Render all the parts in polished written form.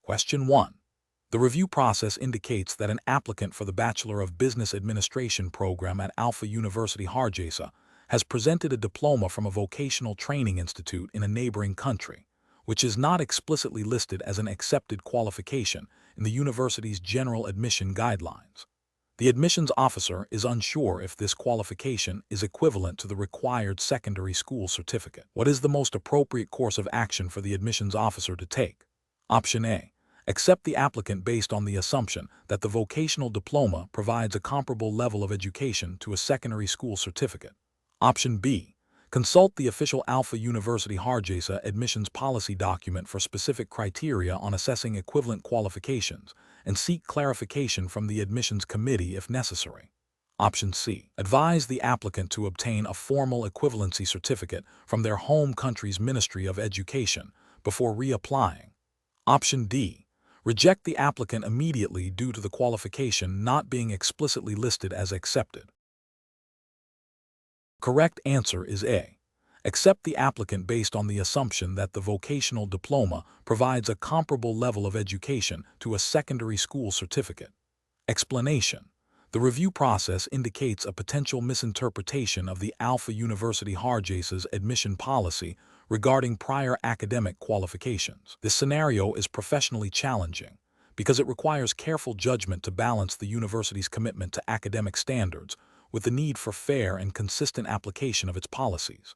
Question 1. The review process indicates that an applicant for the Bachelor of Business Administration program at Alpha University Hargeisa has presented a diploma from a vocational training institute in a neighboring country, which is not explicitly listed as an accepted qualification in the university's general admission guidelines. The admissions officer is unsure if this qualification is equivalent to the required secondary school certificate. What is the most appropriate course of action for the admissions officer to take? Option A. Accept the applicant based on the assumption that the vocational diploma provides a comparable level of education to a secondary school certificate. Option B. Consult the official Alpha University Hargeisa admissions policy document for specific criteria on assessing equivalent qualifications and seek clarification from the admissions committee if necessary. Option C. Advise the applicant to obtain a formal equivalency certificate from their home country's Ministry of Education before reapplying. Option D. Reject the applicant immediately due to the qualification not being explicitly listed as accepted. Correct answer is A. Accept the applicant based on the assumption that the vocational diploma provides a comparable level of education to a secondary school certificate. Explanation. The review process indicates a potential misinterpretation of the Alpha University Hargeisa's admission policy regarding prior academic qualifications. This scenario is professionally challenging because it requires careful judgment to balance the university's commitment to academic standards with the need for fair and consistent application of its policies.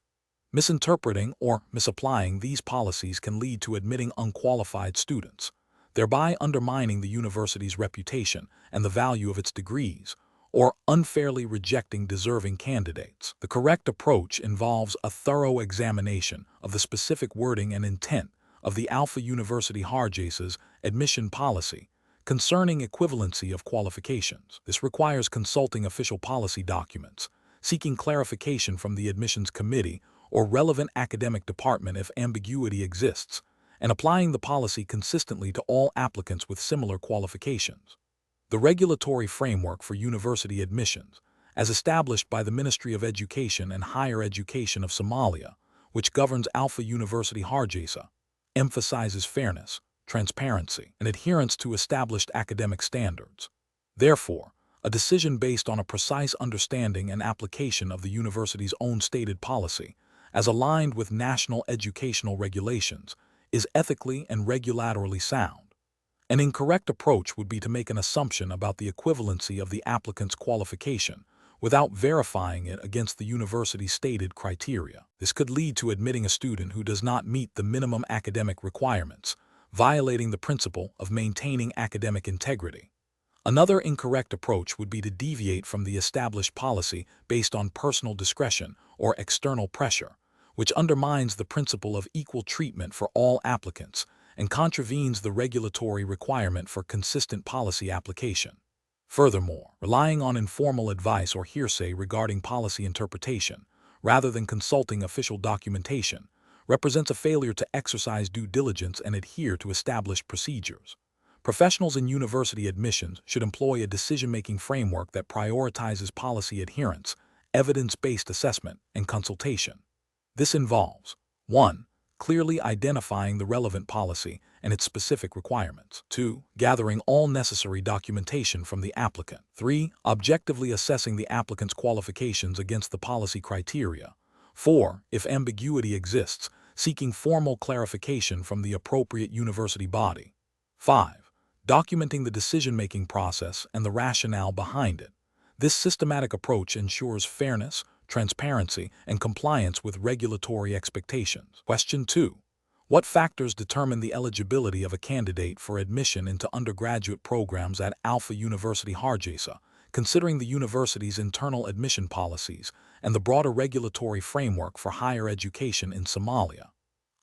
Misinterpreting or misapplying these policies can lead to admitting unqualified students, thereby undermining the university's reputation and the value of its degrees, or unfairly rejecting deserving candidates. The correct approach involves a thorough examination of the specific wording and intent of the Alpha University Hargeisa's admission policy concerning equivalency of qualifications. This requires consulting official policy documents, seeking clarification from the admissions committee or relevant academic department if ambiguity exists, and applying the policy consistently to all applicants with similar qualifications. The regulatory framework for university admissions, as established by the Ministry of Education and Higher Education of Somalia, which governs Alpha University Hargeisa, emphasizes fairness, transparency, and adherence to established academic standards. Therefore, a decision based on a precise understanding and application of the university's own stated policy, as aligned with national educational regulations, is ethically and regulatorily sound. An incorrect approach would be to make an assumption about the equivalency of the applicant's qualification without verifying it against the university's stated criteria. This could lead to admitting a student who does not meet the minimum academic requirements, violating the principle of maintaining academic integrity. Another incorrect approach would be to deviate from the established policy based on personal discretion or external pressure, which undermines the principle of equal treatment for all applicants and contravenes the regulatory requirement for consistent policy application. Furthermore, relying on informal advice or hearsay regarding policy interpretation, rather than consulting official documentation, represents a failure to exercise due diligence and adhere to established procedures. Professionals in university admissions should employ a decision-making framework that prioritizes policy adherence, evidence-based assessment, and consultation. This involves 1. Clearly identifying the relevant policy and its specific requirements. 2. Gathering all necessary documentation from the applicant. 3. Objectively assessing the applicant's qualifications against the policy criteria. 4. If ambiguity exists, seeking formal clarification from the appropriate university body. 5. Documenting the decision-making process and the rationale behind it. This systematic approach ensures fairness, transparency, and compliance with regulatory expectations. Question 2. What factors determine the eligibility of a candidate for admission into undergraduate programs at Alpha University Hargeisa, considering the university's internal admission policies and the broader regulatory framework for higher education in Somalia?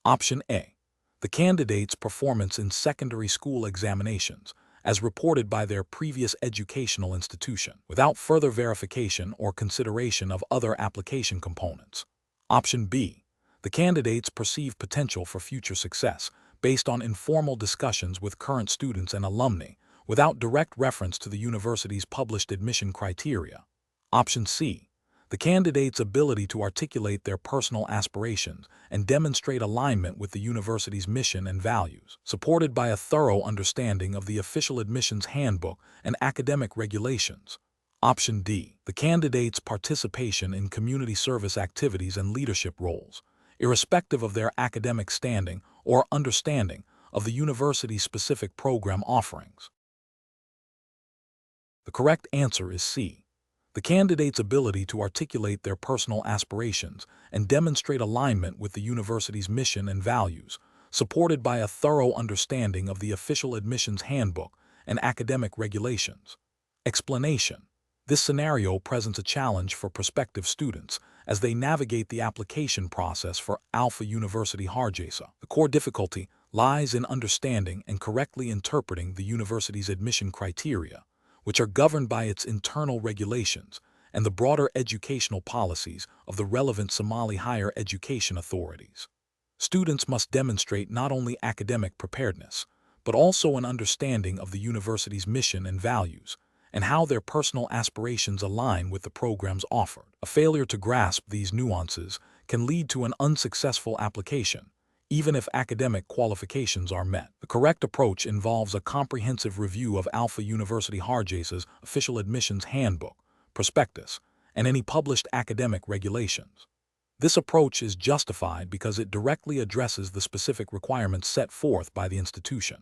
Option A. The candidate's performance in secondary school examinations, as reported by their previous educational institution, without further verification or consideration of other application components. Option B. The candidate's perceived potential for future success, based on informal discussions with current students and alumni, without direct reference to the university's published admission criteria. Option C. the candidate's ability to articulate their personal aspirations and demonstrate alignment with the university's mission and values, supported by a thorough understanding of the official admissions handbook and academic regulations. Option D, the candidate's participation in community service activities and leadership roles, irrespective of their academic standing or understanding of the university's specific program offerings. The correct answer is C, the candidate's ability to articulate their personal aspirations and demonstrate alignment with the university's mission and values, supported by a thorough understanding of the official admissions handbook and academic regulations. Explanation: this scenario presents a challenge for prospective students as they navigate the application process for Alpha University Hargeisa. The core difficulty lies in understanding and correctly interpreting the university's admission criteria, which are governed by its internal regulations and the broader educational policies of the relevant Somali higher education authorities. Students must demonstrate not only academic preparedness, but also an understanding of the university's mission and values, and how their personal aspirations align with the programs offered. A failure to grasp these nuances can lead to an unsuccessful application, even if academic qualifications are met. The correct approach involves a comprehensive review of Alpha University Hargeisa's official admissions handbook, prospectus, and any published academic regulations. This approach is justified because it directly addresses the specific requirements set forth by the institution.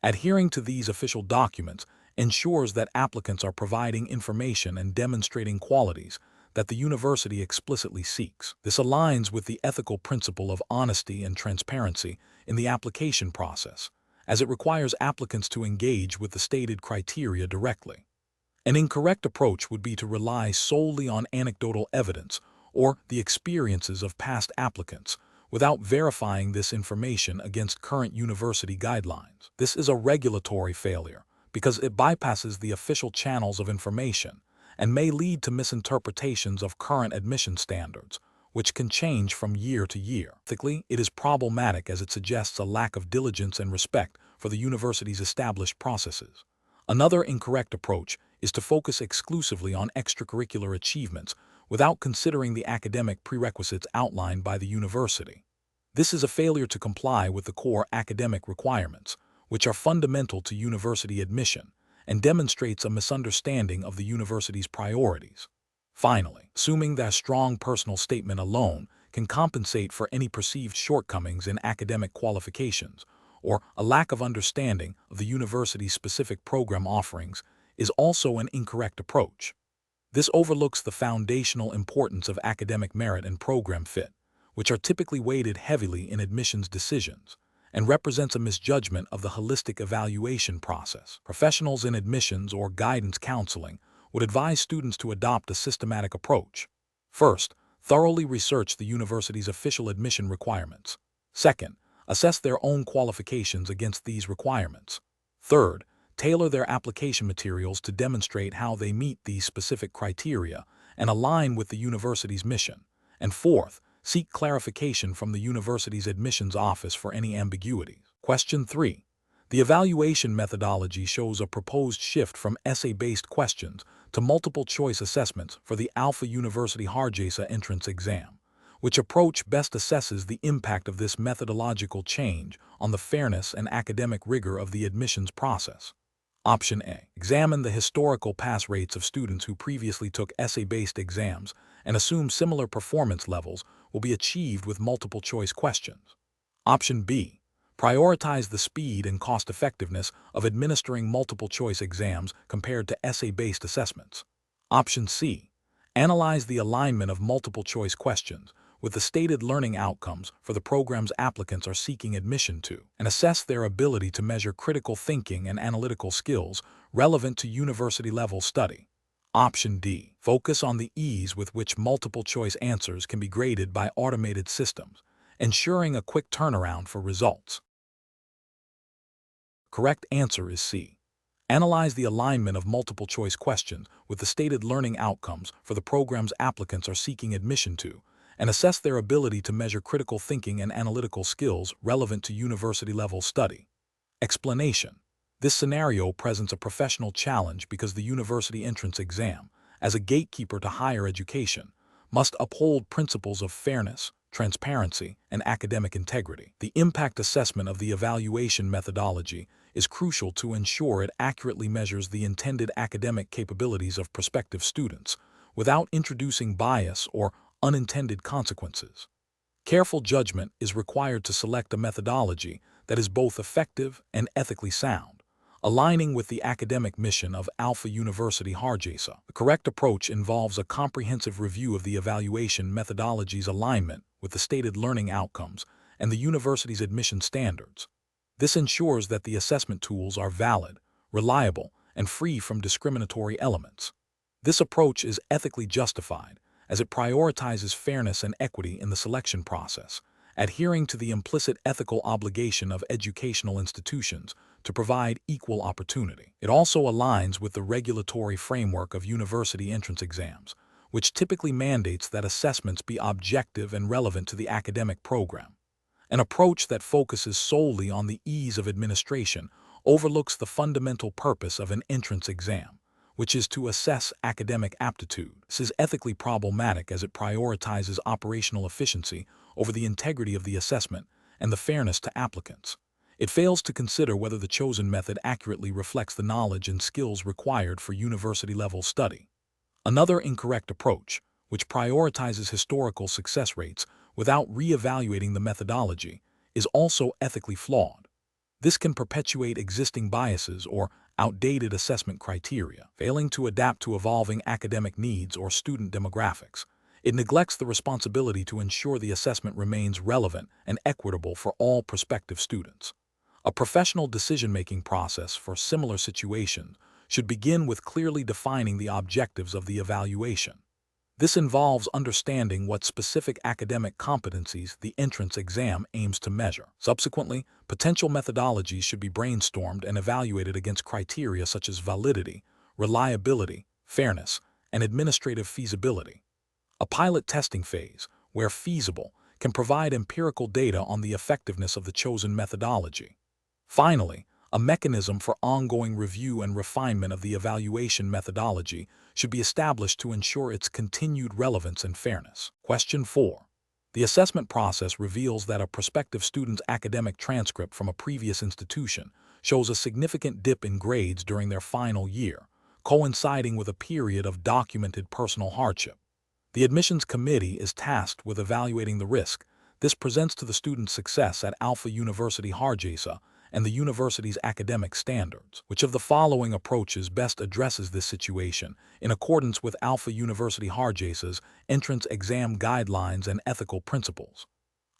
Adhering to these official documents ensures that applicants are providing information and demonstrating qualities that the university explicitly seeks. This aligns with the ethical principle of honesty and transparency in the application process, as it requires applicants to engage with the stated criteria directly. An incorrect approach would be to rely solely on anecdotal evidence or the experiences of past applicants without verifying this information against current university guidelines. This is a regulatory failure because it bypasses the official channels of information and may lead to misinterpretations of current admission standards, which can change from year to year. Ethically, it is problematic as it suggests a lack of diligence and respect for the university's established processes. Another incorrect approach is to focus exclusively on extracurricular achievements without considering the academic prerequisites outlined by the university. This is a failure to comply with the core academic requirements, which are fundamental to university admission, and demonstrates a misunderstanding of the university's priorities. Finally, assuming that a strong personal statement alone can compensate for any perceived shortcomings in academic qualifications, or a lack of understanding of the university's specific program offerings, is also an incorrect approach. This overlooks the foundational importance of academic merit and program fit, which are typically weighted heavily in admissions decisions, and represents a misjudgment of the holistic evaluation process. Professionals in admissions or guidance counseling would advise students to adopt a systematic approach. First, thoroughly research the university's official admission requirements. Second, assess their own qualifications against these requirements. Third, tailor their application materials to demonstrate how they meet these specific criteria and align with the university's mission. And fourth, seek clarification from the university's admissions office for any ambiguities. Question 3. The evaluation methodology shows a proposed shift from essay-based questions to multiple-choice assessments for the Alpha University Hargeisa entrance exam. Which approach best assesses the impact of this methodological change on the fairness and academic rigor of the admissions process? Option A. Examine the historical pass rates of students who previously took essay-based exams and assume similar performance levels will be achieved with multiple-choice questions. Option B. Prioritize the speed and cost-effectiveness of administering multiple-choice exams compared to essay-based assessments. Option C. Analyze the alignment of multiple-choice questions with the stated learning outcomes for the programs applicants are seeking admission to, and assess their ability to measure critical thinking and analytical skills relevant to university-level study. Option D. Focus on the ease with which multiple-choice answers can be graded by automated systems, ensuring a quick turnaround for results. Correct answer is C. Analyze the alignment of multiple-choice questions with the stated learning outcomes for the programs applicants are seeking admission to, and assess their ability to measure critical thinking and analytical skills relevant to university-level study. Explanation: this scenario presents a professional challenge because the university entrance exam, as a gatekeeper to higher education, must uphold principles of fairness, transparency, and academic integrity. The impact assessment of the evaluation methodology is crucial to ensure it accurately measures the intended academic capabilities of prospective students without introducing bias or unintended consequences. Careful judgment is required to select a methodology that is both effective and ethically sound, aligning with the academic mission of Alpha University Hargeisa. The correct approach involves a comprehensive review of the evaluation methodology's alignment with the stated learning outcomes and the university's admission standards. This ensures that the assessment tools are valid, reliable, and free from discriminatory elements. This approach is ethically justified as it prioritizes fairness and equity in the selection process, adhering to the implicit ethical obligation of educational institutions to provide equal opportunity. It also aligns with the regulatory framework of university entrance exams, which typically mandates that assessments be objective and relevant to the academic program. An approach that focuses solely on the ease of administration overlooks the fundamental purpose of an entrance exam, which is to assess academic aptitude. This is ethically problematic as it prioritizes operational efficiency over the integrity of the assessment and the fairness to applicants. It fails to consider whether the chosen method accurately reflects the knowledge and skills required for university-level study. Another incorrect approach, which prioritizes historical success rates without re-evaluating the methodology, is also ethically flawed. This can perpetuate existing biases or outdated assessment criteria, failing to adapt to evolving academic needs or student demographics. It neglects the responsibility to ensure the assessment remains relevant and equitable for all prospective students. A professional decision-making process for similar situations should begin with clearly defining the objectives of the evaluation. This involves understanding what specific academic competencies the entrance exam aims to measure. Subsequently, potential methodologies should be brainstormed and evaluated against criteria such as validity, reliability, fairness, and administrative feasibility. A pilot testing phase, where feasible, can provide empirical data on the effectiveness of the chosen methodology. Finally, a mechanism for ongoing review and refinement of the evaluation methodology should be established to ensure its continued relevance and fairness. Question 4. The assessment process reveals that a prospective student's academic transcript from a previous institution shows a significant dip in grades during their final year, coinciding with a period of documented personal hardship. The admissions committee is tasked with evaluating the risk this presents to the student's success at Alpha University Hargeisa and the university's academic standards. Which of the following approaches best addresses this situation in accordance with Alpha University Hargeisa's entrance exam guidelines and ethical principles?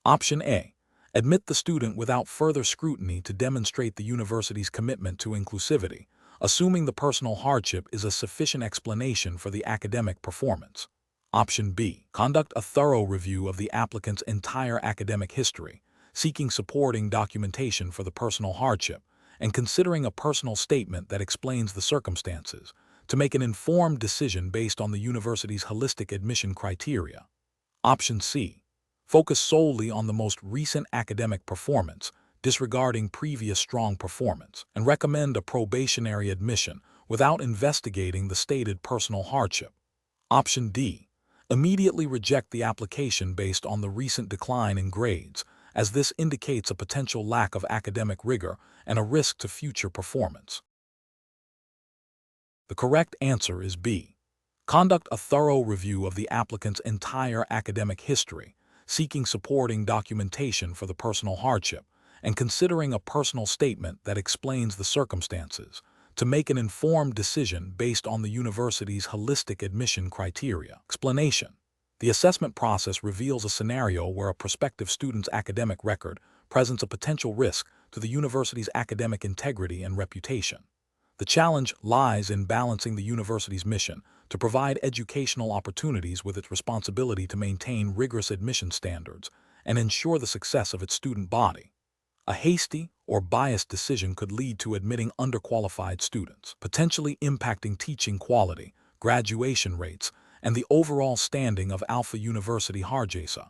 Option A. Admit the student without further scrutiny to demonstrate the university's commitment to inclusivity, assuming the personal hardship is a sufficient explanation for the academic performance. Option B. Conduct a thorough review of the applicant's entire academic history, seeking supporting documentation for the personal hardship, and considering a personal statement that explains the circumstances, to make an informed decision based on the university's holistic admission criteria. Option C. Focus solely on the most recent academic performance, disregarding previous strong performance, and recommend a probationary admission without investigating the stated personal hardship. Option D. Immediately reject the application based on the recent decline in grades, as this indicates a potential lack of academic rigor and a risk to future performance. The correct answer is B. Conduct a thorough review of the applicant's entire academic history, seeking supporting documentation for the personal hardship, and considering a personal statement that explains the circumstances, to make an informed decision based on the university's holistic admission criteria. Explanation. The assessment process reveals a scenario where a prospective student's academic record presents a potential risk to the university's academic integrity and reputation. The challenge lies in balancing the university's mission to provide educational opportunities with its responsibility to maintain rigorous admission standards and ensure the success of its student body. A hasty or biased decision could lead to admitting underqualified students, potentially impacting teaching quality, graduation rates, and the overall standing of Alpha University Hargeisa.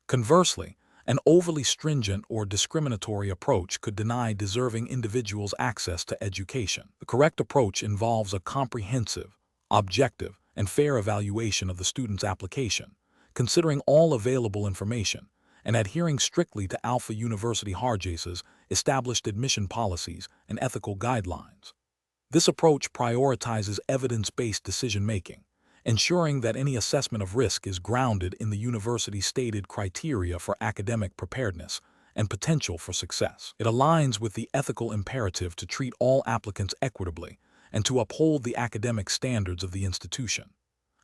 Conversely, an overly stringent or discriminatory approach could deny deserving individuals access to education. The correct approach involves a comprehensive, objective, and fair evaluation of the student's application, considering all available information, and adhering strictly to Alpha University Hargeisa's established admission policies and ethical guidelines. This approach prioritizes evidence-based decision-making, ensuring that any assessment of risk is grounded in the university's stated criteria for academic preparedness and potential for success. It aligns with the ethical imperative to treat all applicants equitably and to uphold the academic standards of the institution.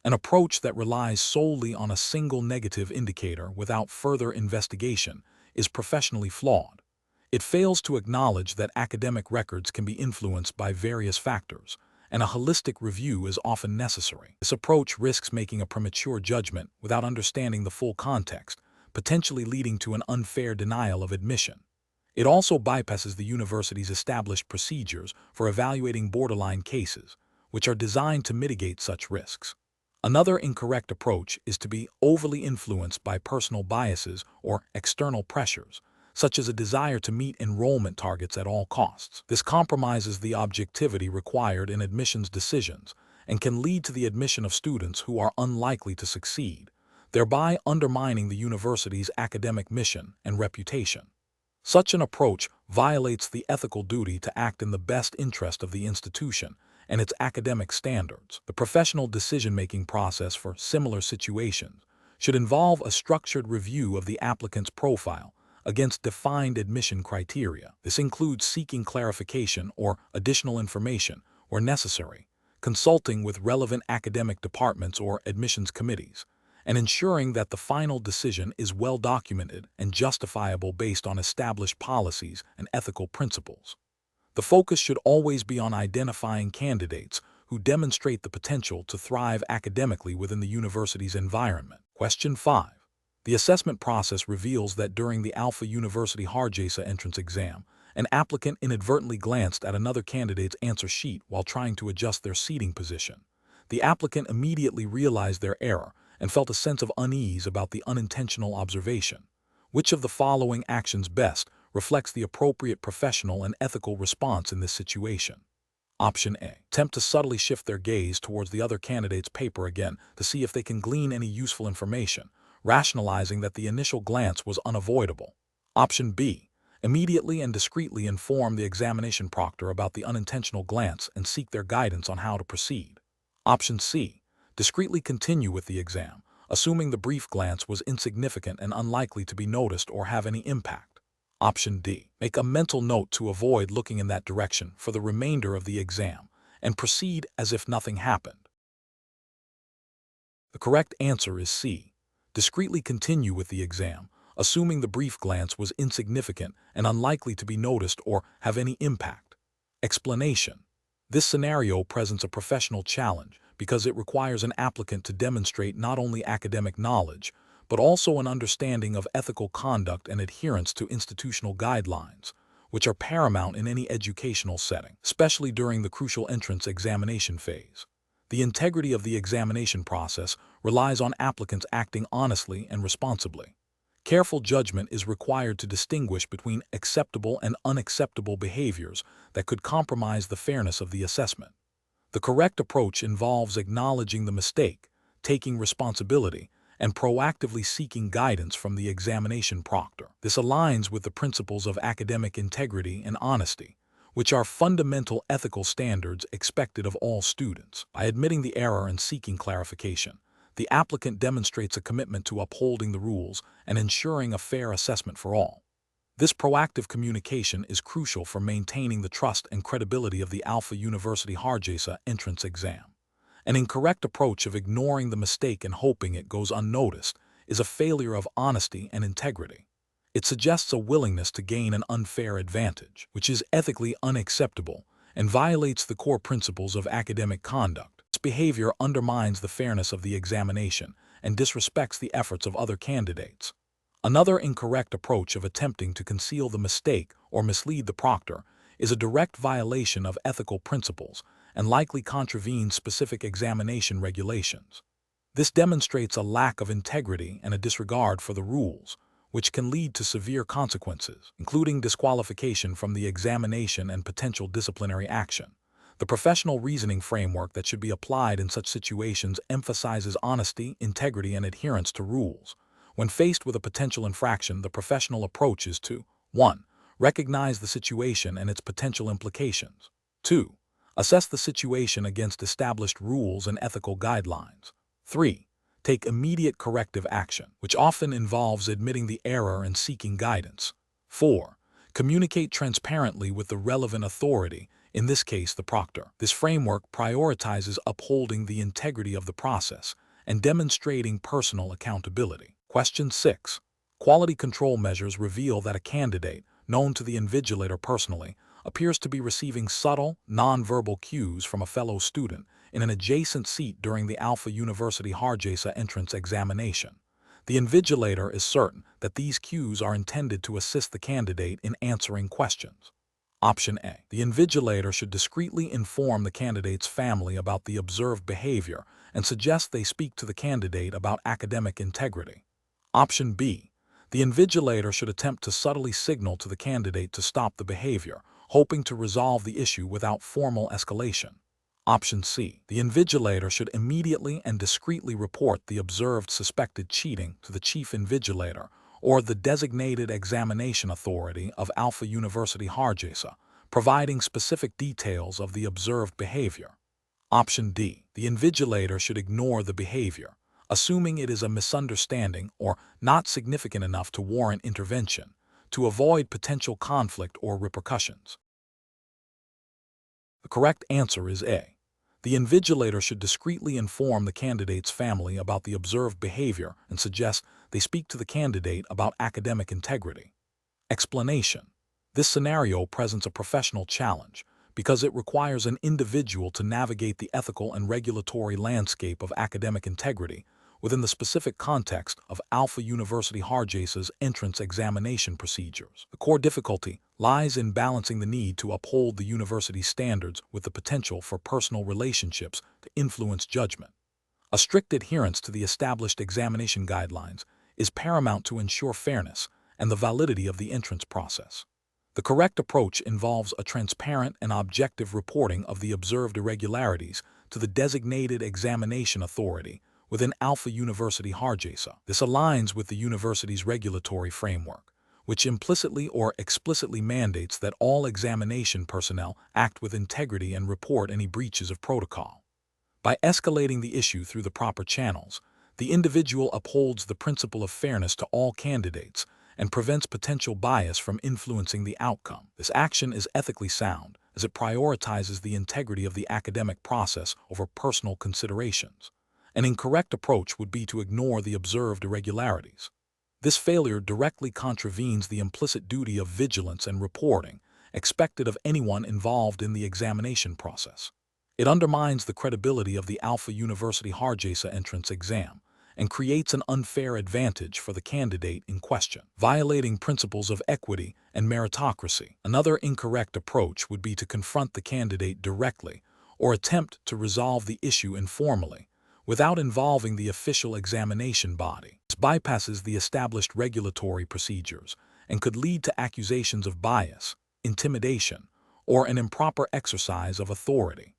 An approach that relies solely on a single negative indicator without further investigation is professionally flawed. It fails to acknowledge that academic records can be influenced by various factors, and a holistic review is often necessary. This approach risks making a premature judgment without understanding the full context, potentially leading to an unfair denial of admission. It also bypasses the university's established procedures for evaluating borderline cases, which are designed to mitigate such risks. Another incorrect approach is to be overly influenced by personal biases or external pressures, such as a desire to meet enrollment targets at all costs. This compromises the objectivity required in admissions decisions and can lead to the admission of students who are unlikely to succeed, thereby undermining the university's academic mission and reputation. Such an approach violates the ethical duty to act in the best interest of the institution and its academic standards. The professional decision-making process for similar situations should involve a structured review of the applicant's profile against defined admission criteria. This includes seeking clarification or additional information where necessary, consulting with relevant academic departments or admissions committees, and ensuring that the final decision is well documented and justifiable based on established policies and ethical principles. The focus should always be on identifying candidates who demonstrate the potential to thrive academically within the university's environment. Question 5. The assessment process reveals that during the Alpha University Hargeisa entrance exam, an applicant inadvertently glanced at another candidate's answer sheet while trying to adjust their seating position. The applicant immediately realized their error and felt a sense of unease about the unintentional observation. Which of the following actions best reflects the appropriate professional and ethical response in this situation? Option A. Attempt to subtly shift their gaze towards the other candidate's paper again to see if they can glean any useful information, rationalizing that the initial glance was unavoidable. Option B. Immediately and discreetly inform the examination proctor about the unintentional glance and seek their guidance on how to proceed. Option C. Discreetly continue with the exam, assuming the brief glance was insignificant and unlikely to be noticed or have any impact. Option D. Make a mental note to avoid looking in that direction for the remainder of the exam and proceed as if nothing happened. The correct answer is C. Discreetly continue with the exam, assuming the brief glance was insignificant and unlikely to be noticed or have any impact. Explanation. This scenario presents a professional challenge because it requires an applicant to demonstrate not only academic knowledge, but also an understanding of ethical conduct and adherence to institutional guidelines, which are paramount in any educational setting, especially during the crucial entrance examination phase. The integrity of the examination process relies on applicants acting honestly and responsibly. Careful judgment is required to distinguish between acceptable and unacceptable behaviors that could compromise the fairness of the assessment. The correct approach involves acknowledging the mistake, taking responsibility, and proactively seeking guidance from the examination proctor. This aligns with the principles of academic integrity and honesty, which are fundamental ethical standards expected of all students. By admitting the error and seeking clarification, the applicant demonstrates a commitment to upholding the rules and ensuring a fair assessment for all. This proactive communication is crucial for maintaining the trust and credibility of the Alpha University Hargeisa entrance exam. An incorrect approach of ignoring the mistake and hoping it goes unnoticed is a failure of honesty and integrity. It suggests a willingness to gain an unfair advantage, which is ethically unacceptable and violates the core principles of academic conduct. This behavior undermines the fairness of the examination and disrespects the efforts of other candidates. Another incorrect approach of attempting to conceal the mistake or mislead the proctor is a direct violation of ethical principles and likely contravenes specific examination regulations. This demonstrates a lack of integrity and a disregard for the rules, which can lead to severe consequences, including disqualification from the examination and potential disciplinary action. The professional reasoning framework that should be applied in such situations emphasizes honesty, integrity, and adherence to rules. When faced with a potential infraction, the professional approach is to 1. Recognize the situation and its potential implications. 2. Assess the situation against established rules and ethical guidelines. 3. Take immediate corrective action, which often involves admitting the error and seeking guidance. 4. Communicate transparently with the relevant authority, in this case the proctor. This framework prioritizes upholding the integrity of the process and demonstrating personal accountability. Question 6. Quality control measures reveal that a candidate, known to the invigilator personally, appears to be receiving subtle, nonverbal cues from a fellow student in an adjacent seat during the Alpha University Hargeisa entrance examination. The invigilator is certain that these cues are intended to assist the candidate in answering questions. Option A. The invigilator should discreetly inform the candidate's family about the observed behavior and suggest they speak to the candidate about academic integrity. Option B. The invigilator should attempt to subtly signal to the candidate to stop the behavior, hoping to resolve the issue without formal escalation. Option C. The invigilator should immediately and discreetly report the observed suspected cheating to the chief invigilator or the designated examination authority of Alpha University Hargeisa, providing specific details of the observed behavior. Option D. The invigilator should ignore the behavior, assuming it is a misunderstanding or not significant enough to warrant intervention, to avoid potential conflict or repercussions. The correct answer is A. The invigilator should discreetly inform the candidate's family about the observed behavior and suggest they speak to the candidate about academic integrity. Explanation. This scenario presents a professional challenge because it requires an individual to navigate the ethical and regulatory landscape of academic integrity within the specific context of Alpha University Hargeisa's entrance examination procedures. The core difficulty lies in balancing the need to uphold the university's standards with the potential for personal relationships to influence judgment. A strict adherence to the established examination guidelines is paramount to ensure fairness and the validity of the entrance process. The correct approach involves a transparent and objective reporting of the observed irregularities to the designated examination authority within Alpha University Hargeisa. This aligns with the university's regulatory framework, which implicitly or explicitly mandates that all examination personnel act with integrity and report any breaches of protocol. By escalating the issue through the proper channels, the individual upholds the principle of fairness to all candidates and prevents potential bias from influencing the outcome. This action is ethically sound, as it prioritizes the integrity of the academic process over personal considerations. An incorrect approach would be to ignore the observed irregularities. This failure directly contravenes the implicit duty of vigilance and reporting expected of anyone involved in the examination process. It undermines the credibility of the Alpha University Hargeisa entrance exam and creates an unfair advantage for the candidate in question, violating principles of equity and meritocracy. Another incorrect approach would be to confront the candidate directly or attempt to resolve the issue informally, without involving the official examination body. This bypasses the established regulatory procedures and could lead to accusations of bias, intimidation, or an improper exercise of authority.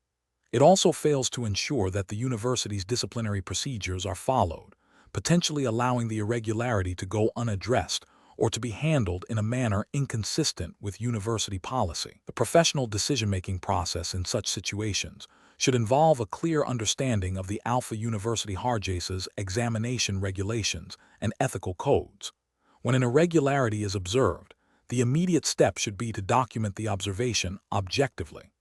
It also fails to ensure that the university's disciplinary procedures are followed, potentially allowing the irregularity to go unaddressed or to be handled in a manner inconsistent with university policy. The professional decision-making process in such situations should involve a clear understanding of the Alpha University Hargeisa's examination regulations and ethical codes. When an irregularity is observed, the immediate step should be to document the observation objectively.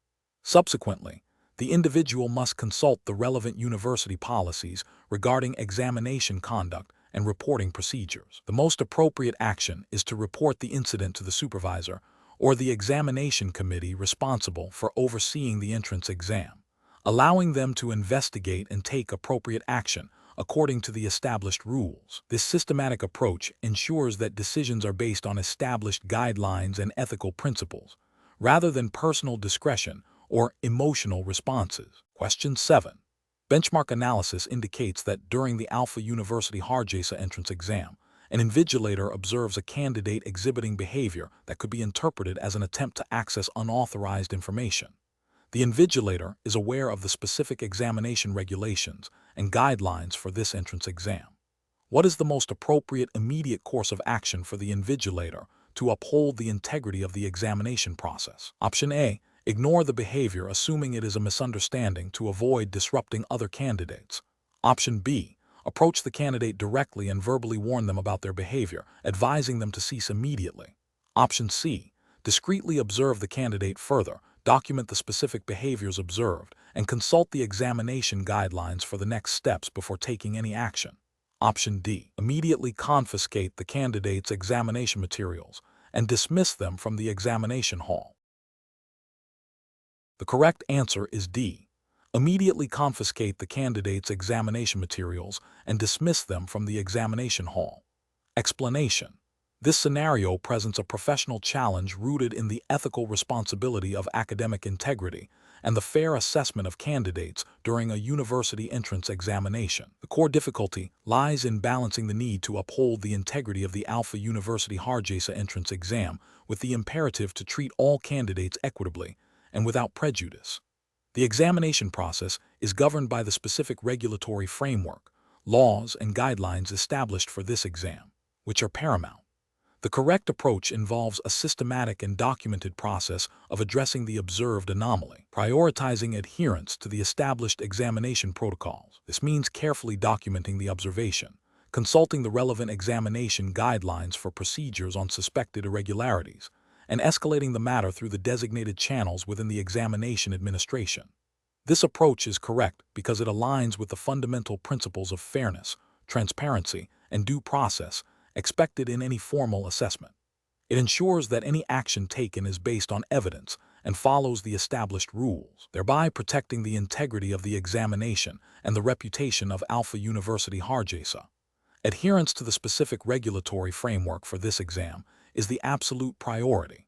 Subsequently, the individual must consult the relevant university policies regarding examination conduct and reporting procedures. The most appropriate action is to report the incident to the supervisor or the examination committee responsible for overseeing the entrance exam, allowing them to investigate and take appropriate action according to the established rules. This systematic approach ensures that decisions are based on established guidelines and ethical principles, rather than personal discretion or emotional responses. Question 7. Benchmark analysis indicates that during the Alpha University Hargeisa entrance exam, an invigilator observes a candidate exhibiting behavior that could be interpreted as an attempt to access unauthorized information. The invigilator is aware of the specific examination regulations and guidelines for this entrance exam. What is the most appropriate immediate course of action for the invigilator to uphold the integrity of the examination process? Option A. Ignore the behavior, assuming it is a misunderstanding to avoid disrupting other candidates. Option B. Approach the candidate directly and verbally warn them about their behavior, advising them to cease immediately. Option C. Discreetly observe the candidate further, document the specific behaviors observed, and consult the examination guidelines for the next steps before taking any action. Option D. Immediately confiscate the candidate's examination materials and dismiss them from the examination hall. The correct answer is D. Immediately confiscate the candidate's examination materials and dismiss them from the examination hall. Explanation. This scenario presents a professional challenge rooted in the ethical responsibility of academic integrity and the fair assessment of candidates during a university entrance examination. The core difficulty lies in balancing the need to uphold the integrity of the Alpha University Hargeisa entrance exam with the imperative to treat all candidates equitably and without prejudice. The examination process is governed by the specific regulatory framework, laws, and guidelines established for this exam, which are paramount. The correct approach involves a systematic and documented process of addressing the observed anomaly, prioritizing adherence to the established examination protocols. This means carefully documenting the observation, consulting the relevant examination guidelines for procedures on suspected irregularities, and escalating the matter through the designated channels within the examination administration. This approach is correct because it aligns with the fundamental principles of fairness, transparency, and due process expected in any formal assessment. It ensures that any action taken is based on evidence and follows the established rules, thereby protecting the integrity of the examination and the reputation of Alpha University Hargeisa. Adherence to the specific regulatory framework for this exam is the absolute priority.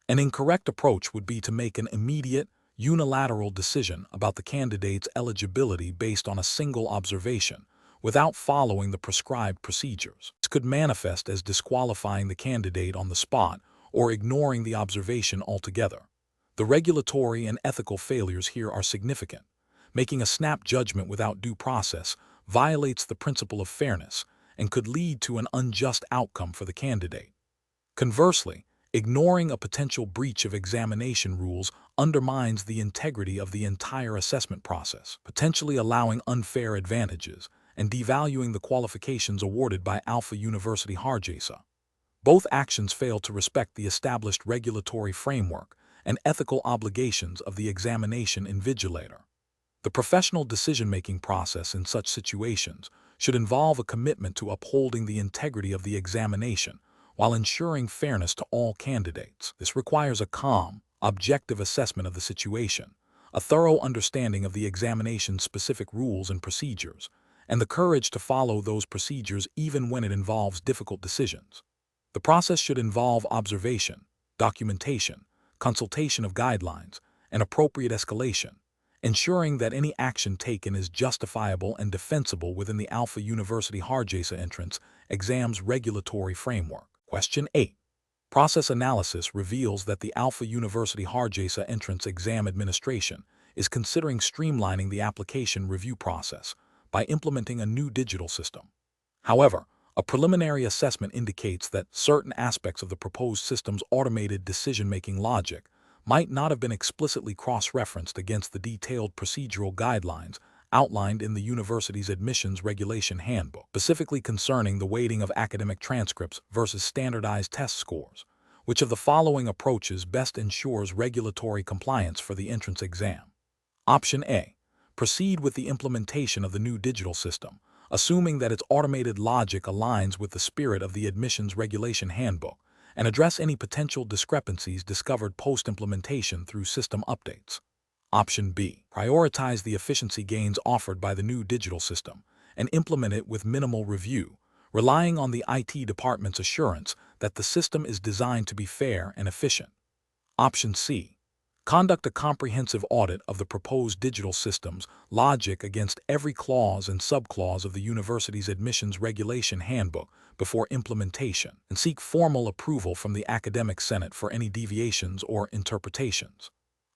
An incorrect approach would be to make an immediate, unilateral decision about the candidate's eligibility based on a single observation, without following the prescribed procedures. This could manifest as disqualifying the candidate on the spot or ignoring the observation altogether. The regulatory and ethical failures here are significant. Making a snap judgment without due process violates the principle of fairness and could lead to an unjust outcome for the candidate. Conversely, ignoring a potential breach of examination rules undermines the integrity of the entire assessment process, potentially allowing unfair advantages and devaluing the qualifications awarded by Alpha University Hargeisa. Both actions fail to respect the established regulatory framework and ethical obligations of the examination invigilator. The professional decision-making process in such situations should involve a commitment to upholding the integrity of the examination while ensuring fairness to all candidates. This requires a calm, objective assessment of the situation, a thorough understanding of the examination's specific rules and procedures, and the courage to follow those procedures even when it involves difficult decisions. The process should involve observation, documentation, consultation of guidelines, and appropriate escalation, ensuring that any action taken is justifiable and defensible within the Alpha University Hargeisa entrance exam's regulatory framework. Question 8. Process analysis reveals that the Alpha University Hargeisa entrance exam administration is considering streamlining the application review process by implementing a new digital system. However, a preliminary assessment indicates that certain aspects of the proposed system's automated decision-making logic might not have been explicitly cross-referenced against the detailed procedural guidelines outlined in the university's admissions regulation handbook, specifically concerning the weighting of academic transcripts versus standardized test scores. Which of the following approaches best ensures regulatory compliance for the entrance exam? Option A. Proceed with the implementation of the new digital system, assuming that its automated logic aligns with the spirit of the admissions regulation handbook, and address any potential discrepancies discovered post-implementation through system updates. Option B. Prioritize the efficiency gains offered by the new digital system and implement it with minimal review, relying on the IT department's assurance that the system is designed to be fair and efficient. Option C. Conduct a comprehensive audit of the proposed digital system's logic against every clause and subclause of the university's admissions regulation handbook before implementation, and seek formal approval from the academic senate for any deviations or interpretations.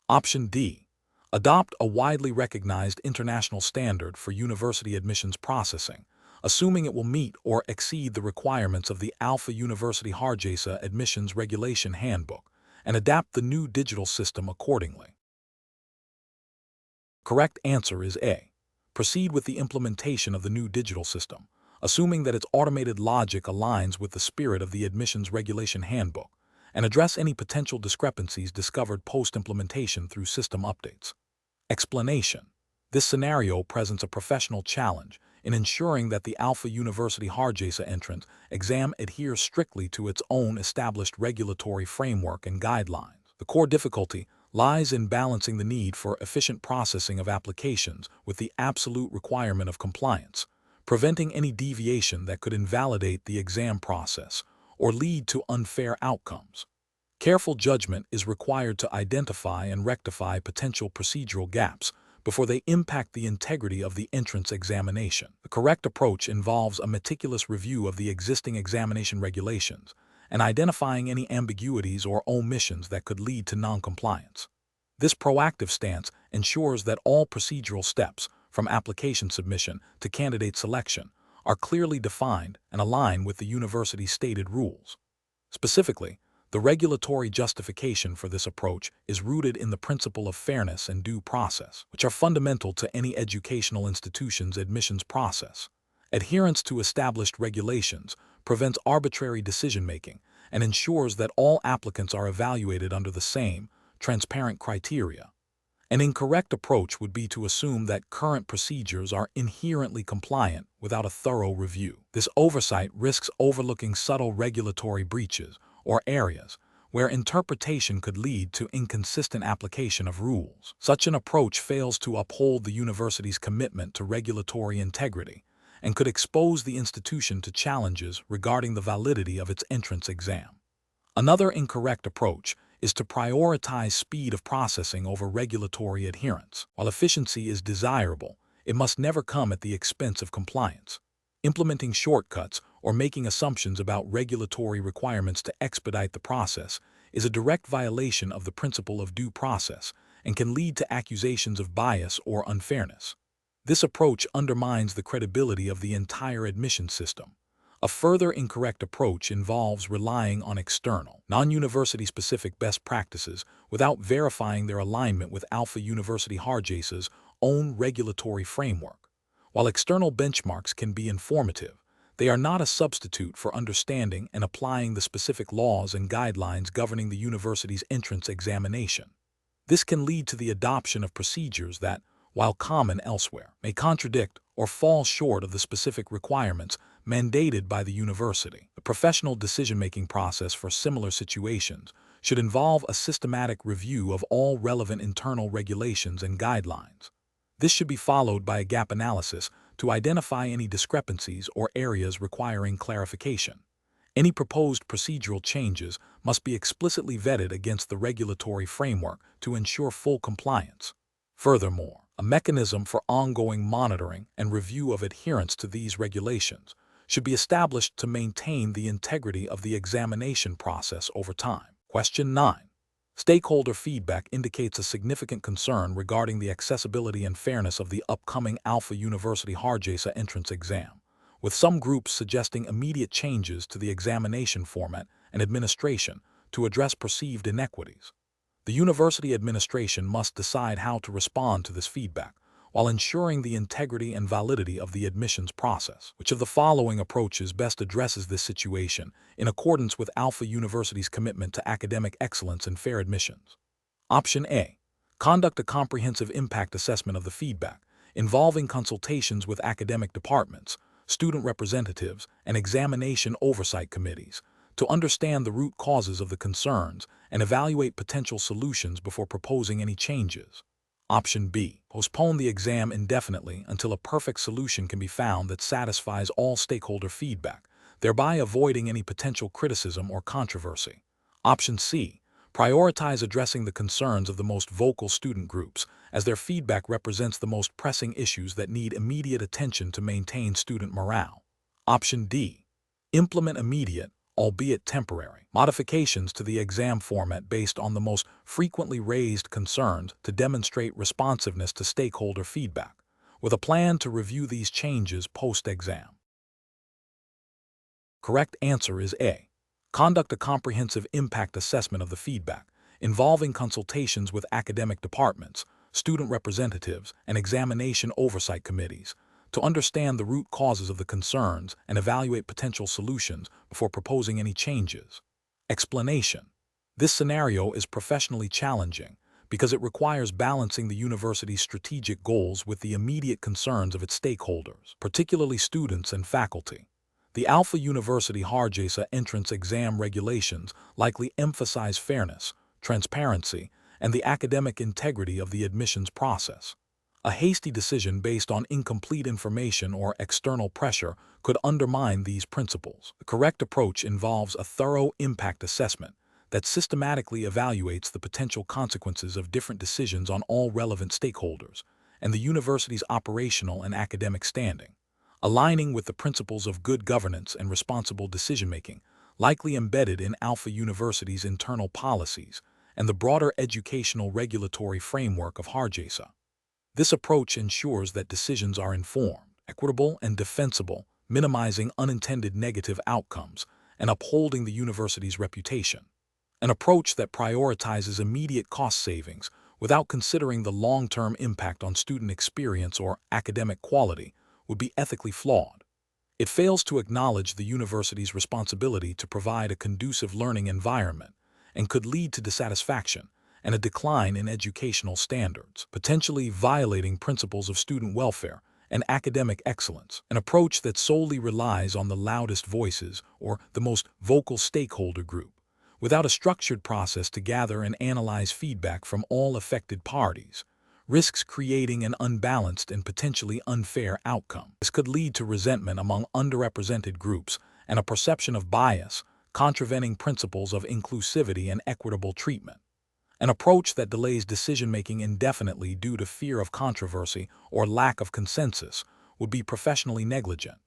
Option D. Adopt a widely recognized international standard for university admissions processing, assuming it will meet or exceed the requirements of the Alpha University Hargeisa Admissions Regulation Handbook, and adapt the new digital system accordingly. Correct answer is A. Proceed with the implementation of the new digital system, assuming that its automated logic aligns with the spirit of the Admissions Regulation Handbook, and address any potential discrepancies discovered post-implementation through system updates. Explanation. This scenario presents a professional challenge in ensuring that the Alpha University Hargeisa entrance exam adheres strictly to its own established regulatory framework and guidelines. The core difficulty lies in balancing the need for efficient processing of applications with the absolute requirement of compliance, preventing any deviation that could invalidate the exam process or lead to unfair outcomes. Careful judgment is required to identify and rectify potential procedural gaps before they impact the integrity of the entrance examination. The correct approach involves a meticulous review of the existing examination regulations and identifying any ambiguities or omissions that could lead to noncompliance. This proactive stance ensures that all procedural steps, from application submission to candidate selection, are clearly defined and align with the university's stated rules. Specifically, the regulatory justification for this approach is rooted in the principle of fairness and due process, which are fundamental to any educational institution's admissions process. Adherence to established regulations prevents arbitrary decision-making and ensures that all applicants are evaluated under the same, transparent criteria. An incorrect approach would be to assume that current procedures are inherently compliant without a thorough review. This oversight risks overlooking subtle regulatory breaches or areas where interpretation could lead to inconsistent application of rules. Such an approach fails to uphold the university's commitment to regulatory integrity and could expose the institution to challenges regarding the validity of its entrance exam. Another incorrect approach is to prioritize speed of processing over regulatory adherence. While efficiency is desirable, it must never come at the expense of compliance. Implementing shortcuts or making assumptions about regulatory requirements to expedite the process is a direct violation of the principle of due process and can lead to accusations of bias or unfairness. This approach undermines the credibility of the entire admission system. A further incorrect approach involves relying on external, non-university-specific best practices without verifying their alignment with Alpha University Hargeisa's own regulatory framework. While external benchmarks can be informative, they are not a substitute for understanding and applying the specific laws and guidelines governing the university's entrance examination. This can lead to the adoption of procedures that, while common elsewhere, may contradict or fall short of the specific requirements mandated by the university. The professional decision-making process for similar situations should involve a systematic review of all relevant internal regulations and guidelines. This should be followed by a gap analysis to identify any discrepancies or areas requiring clarification. Any proposed procedural changes must be explicitly vetted against the regulatory framework to ensure full compliance. Furthermore, a mechanism for ongoing monitoring and review of adherence to these regulations should be established to maintain the integrity of the examination process over time. Question 9. Stakeholder feedback indicates a significant concern regarding the accessibility and fairness of the upcoming Alpha University Hargeisa entrance exam, with some groups suggesting immediate changes to the examination format and administration to address perceived inequities. The university administration must decide how to respond to this feedback while ensuring the integrity and validity of the admissions process. Which of the following approaches best addresses this situation in accordance with Alpha University's commitment to academic excellence and fair admissions? Option A. Conduct a comprehensive impact assessment of the feedback, involving consultations with academic departments, student representatives, and examination oversight committees, to understand the root causes of the concerns and evaluate potential solutions before proposing any changes. Option B. Postpone the exam indefinitely until a perfect solution can be found that satisfies all stakeholder feedback, thereby avoiding any potential criticism or controversy. Option C. Prioritize addressing the concerns of the most vocal student groups, as their feedback represents the most pressing issues that need immediate attention to maintain student morale. Option D. Implement immediate albeit temporary, modifications to the exam format based on the most frequently raised concerns to demonstrate responsiveness to stakeholder feedback, with a plan to review these changes post-exam. Correct answer is A. Conduct a comprehensive impact assessment of the feedback, involving consultations with academic departments, student representatives, and examination oversight committees, to understand the root causes of the concerns and evaluate potential solutions before proposing any changes. Explanation. This scenario is professionally challenging because it requires balancing the university's strategic goals with the immediate concerns of its stakeholders, particularly students and faculty. The Alpha University Hargeisa entrance exam regulations likely emphasize fairness, transparency, and the academic integrity of the admissions process. A hasty decision based on incomplete information or external pressure could undermine these principles. The correct approach involves a thorough impact assessment that systematically evaluates the potential consequences of different decisions on all relevant stakeholders and the university's operational and academic standing, aligning with the principles of good governance and responsible decision-making, likely embedded in Alpha University's internal policies and the broader educational regulatory framework of Hargeisa. This approach ensures that decisions are informed, equitable, and defensible, minimizing unintended negative outcomes and upholding the university's reputation. An approach that prioritizes immediate cost savings without considering the long-term impact on student experience or academic quality would be ethically flawed. It fails to acknowledge the university's responsibility to provide a conducive learning environment and could lead to dissatisfaction and a decline in educational standards, potentially violating principles of student welfare and academic excellence. An approach that solely relies on the loudest voices or the most vocal stakeholder group, without a structured process to gather and analyze feedback from all affected parties, risks creating an unbalanced and potentially unfair outcome. This could lead to resentment among underrepresented groups and a perception of bias, contravening principles of inclusivity and equitable treatment. An approach that delays decision-making indefinitely due to fear of controversy or lack of consensus would be professionally negligent.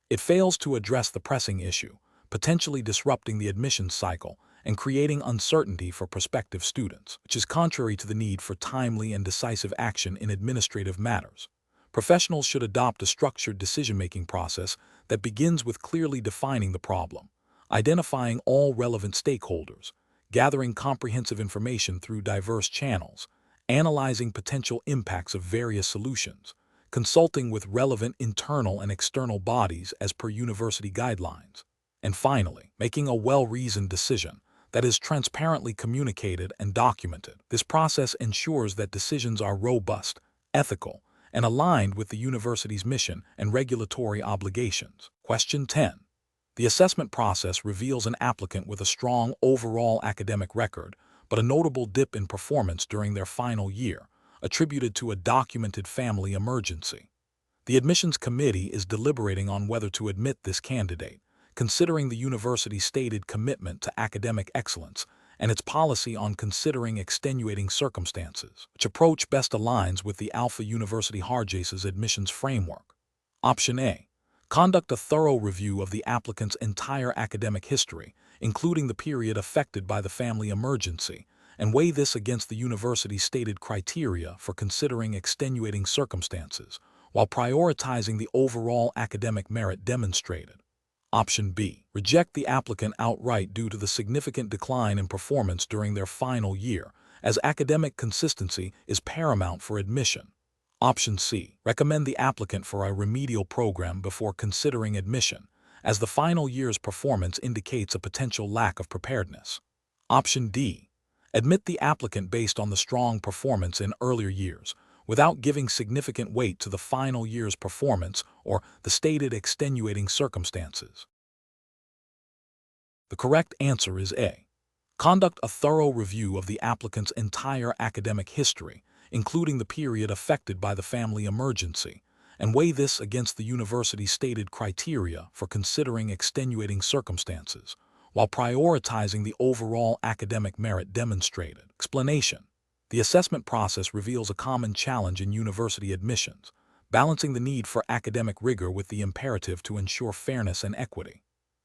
It fails to address the pressing issue, potentially disrupting the admissions cycle and creating uncertainty for prospective students, which is contrary to the need for timely and decisive action in administrative matters. Professionals should adopt a structured decision-making process that begins with clearly defining the problem, identifying all relevant stakeholders, gathering comprehensive information through diverse channels, analyzing potential impacts of various solutions, consulting with relevant internal and external bodies as per university guidelines, and finally, making a well-reasoned decision that is transparently communicated and documented. This process ensures that decisions are robust, ethical, and aligned with the university's mission and regulatory obligations. Question 10. The assessment process reveals an applicant with a strong overall academic record, but a notable dip in performance during their final year, attributed to a documented family emergency. The admissions committee is deliberating on whether to admit this candidate, considering the university's stated commitment to academic excellence and its policy on considering extenuating circumstances, which approach best aligns with the Alpha University Hargeisa's admissions framework. Option A. Conduct a thorough review of the applicant's entire academic history, including the period affected by the family emergency, and weigh this against the university's stated criteria for considering extenuating circumstances, while prioritizing the overall academic merit demonstrated. Option B. Reject the applicant outright due to the significant decline in performance during their final year, as academic consistency is paramount for admission. Option C. Recommend the applicant for a remedial program before considering admission, as the final year's performance indicates a potential lack of preparedness. Option D. Admit the applicant based on the strong performance in earlier years, without giving significant weight to the final year's performance or the stated extenuating circumstances. The correct answer is A. Conduct a thorough review of the applicant's entire academic history, including the period affected by the family emergency, and weigh this against the university's stated criteria for considering extenuating circumstances, while prioritizing the overall academic merit demonstrated. Explanation. The assessment process reveals a common challenge in university admissions, balancing the need for academic rigor with the imperative to ensure fairness and equity.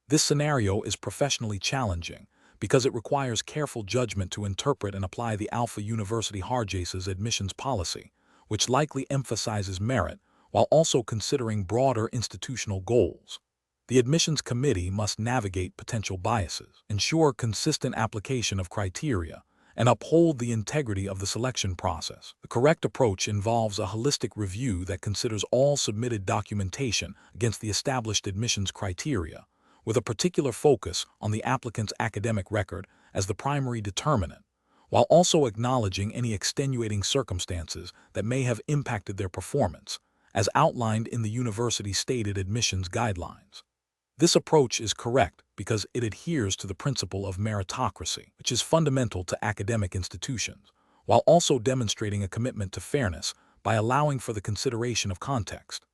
This scenario is professionally challenging because it requires careful judgment to interpret and apply the Alpha University Hargeisa's admissions policy, which likely emphasizes merit while also considering broader institutional goals. The admissions committee must navigate potential biases, ensure consistent application of criteria, and uphold the integrity of the selection process. The correct approach involves a holistic review that considers all submitted documentation against the established admissions criteria, with a particular focus on the applicant's academic record as the primary determinant, while also acknowledging any extenuating circumstances that may have impacted their performance, as outlined in the university's stated admissions guidelines. This approach is correct because it adheres to the principle of meritocracy, which is fundamental to academic institutions, while also demonstrating a commitment to fairness by allowing for the consideration of context.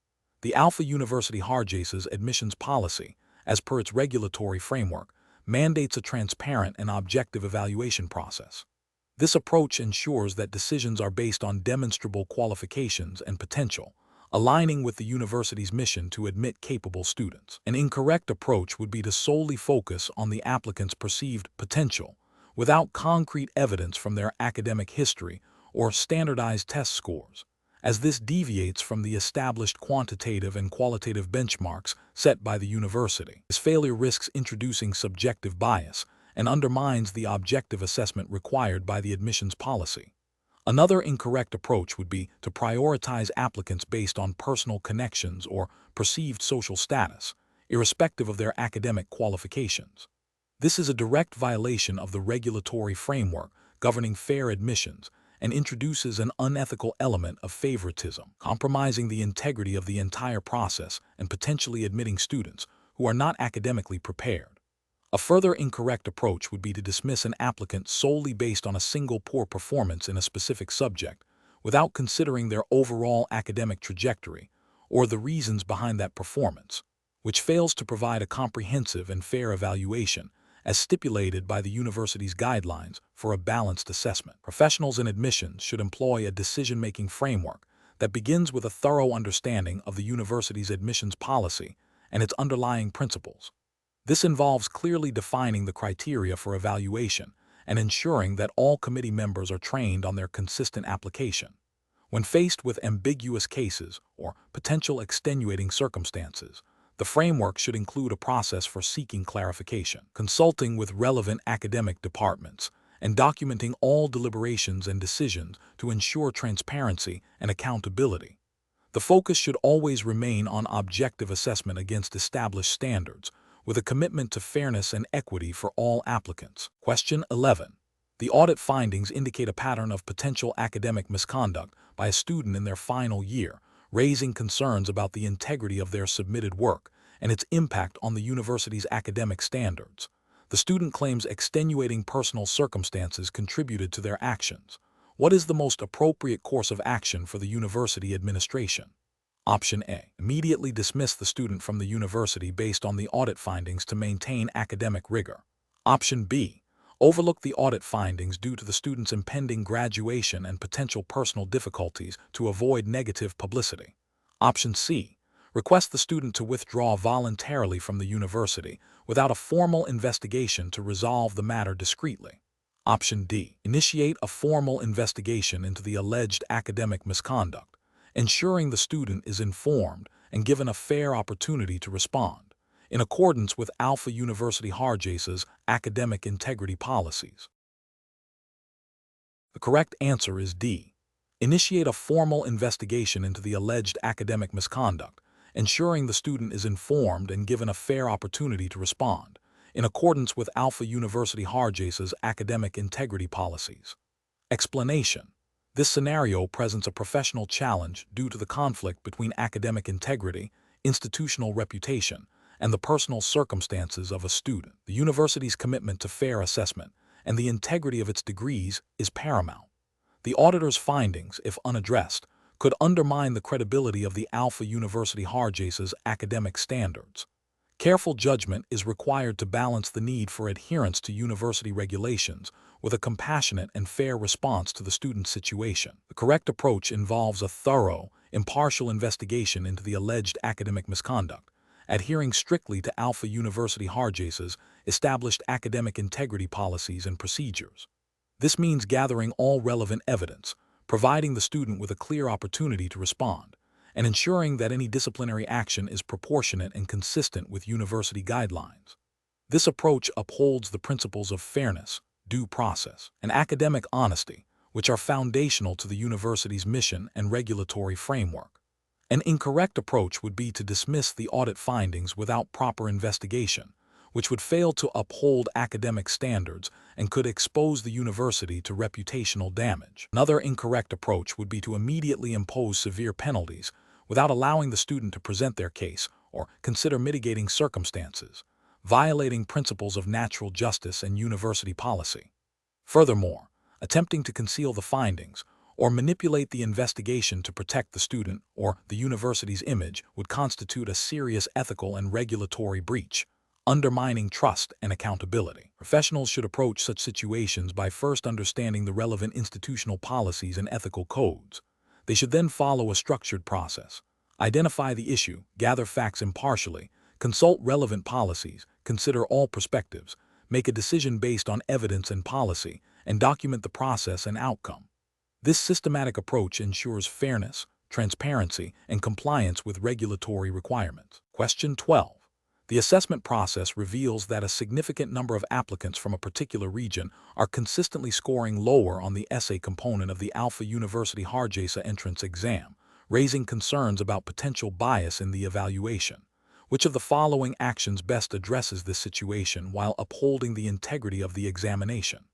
The Alpha University Hargeisa's admissions policy, as per its regulatory framework, mandates a transparent and objective evaluation process. This approach ensures that decisions are based on demonstrable qualifications and potential, aligning with the university's mission to admit capable students. An incorrect approach would be to solely focus on the applicant's perceived potential, without concrete evidence from their academic history or standardized test scores, as this deviates from the established quantitative and qualitative benchmarks set by the university. This failure risks introducing subjective bias and undermines the objective assessment required by the admissions policy. Another incorrect approach would be to prioritize applicants based on personal connections or perceived social status, irrespective of their academic qualifications. This is a direct violation of the regulatory framework governing fair admissions and introduces an unethical element of favoritism, compromising the integrity of the entire process and potentially admitting students who are not academically prepared. A further incorrect approach would be to dismiss an applicant solely based on a single poor performance in a specific subject, without considering their overall academic trajectory or the reasons behind that performance, which fails to provide a comprehensive and fair evaluation as stipulated by the university's guidelines for a balanced assessment. Professionals in admissions should employ a decision-making framework that begins with a thorough understanding of the university's admissions policy and its underlying principles. This involves clearly defining the criteria for evaluation and ensuring that all committee members are trained on their consistent application. When faced with ambiguous cases or potential extenuating circumstances, the framework should include a process for seeking clarification, consulting with relevant academic departments, and documenting all deliberations and decisions to ensure transparency and accountability. The focus should always remain on objective assessment against established standards, with a commitment to fairness and equity for all applicants. Question 11. The audit findings indicate a pattern of potential academic misconduct by a student in their final year, raising concerns about the integrity of their submitted work and its impact on the university's academic standards. The student claims extenuating personal circumstances contributed to their actions. What is the most appropriate course of action for the university administration? Option A. Immediately dismiss the student from the university based on the audit findings to maintain academic rigor. Option B. Overlook the audit findings due to the student's impending graduation and potential personal difficulties to avoid negative publicity. Option C. Request the student to withdraw voluntarily from the university without a formal investigation to resolve the matter discreetly. Option D. Initiate a formal investigation into the alleged academic misconduct, ensuring the student is informed and given a fair opportunity to respond, in accordance with Alpha University Hargeisa's academic integrity policies. The correct answer is D. Initiate a formal investigation into the alleged academic misconduct, ensuring the student is informed and given a fair opportunity to respond, in accordance with Alpha University Hargeisa's academic integrity policies. Explanation. This scenario presents a professional challenge due to the conflict between academic integrity, institutional reputation, and the personal circumstances of a student. The university's commitment to fair assessment and the integrity of its degrees is paramount. The auditor's findings, if unaddressed, could undermine the credibility of the Alpha University Hargeisa's academic standards. Careful judgment is required to balance the need for adherence to university regulations with a compassionate and fair response to the student's situation. The correct approach involves a thorough, impartial investigation into the alleged academic misconduct adhering strictly to Alpha University Hargeisa's established academic integrity policies and procedures. This means gathering all relevant evidence, providing the student with a clear opportunity to respond, and ensuring that any disciplinary action is proportionate and consistent with university guidelines. This approach upholds the principles of fairness, due process, and academic honesty, which are foundational to the university's mission and regulatory framework. An incorrect approach would be to dismiss the audit findings without proper investigation, which would fail to uphold academic standards and could expose the university to reputational damage. Another incorrect approach would be to immediately impose severe penalties without allowing the student to present their case or consider mitigating circumstances, violating principles of natural justice and university policy. Furthermore, attempting to conceal the findings or manipulate the investigation to protect the student or the university's image would constitute a serious ethical and regulatory breach, undermining trust and accountability. Professionals should approach such situations by first understanding the relevant institutional policies and ethical codes. They should then follow a structured process, identify the issue, gather facts impartially, consult relevant policies, consider all perspectives, make a decision based on evidence and policy, and document the process and outcome. This systematic approach ensures fairness, transparency, and compliance with regulatory requirements. Question 12. The assessment process reveals that a significant number of applicants from a particular region are consistently scoring lower on the essay component of the Alpha University Hargeisa entrance exam, raising concerns about potential bias in the evaluation. Which of the following actions best addresses this situation while upholding the integrity of the examination?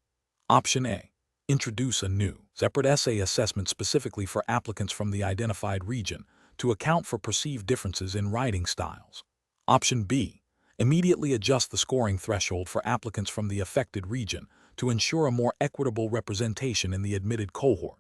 Option A. Introduce a new, separate essay assessment specifically for applicants from the identified region to account for perceived differences in writing styles. Option B. Immediately adjust the scoring threshold for applicants from the affected region to ensure a more equitable representation in the admitted cohort.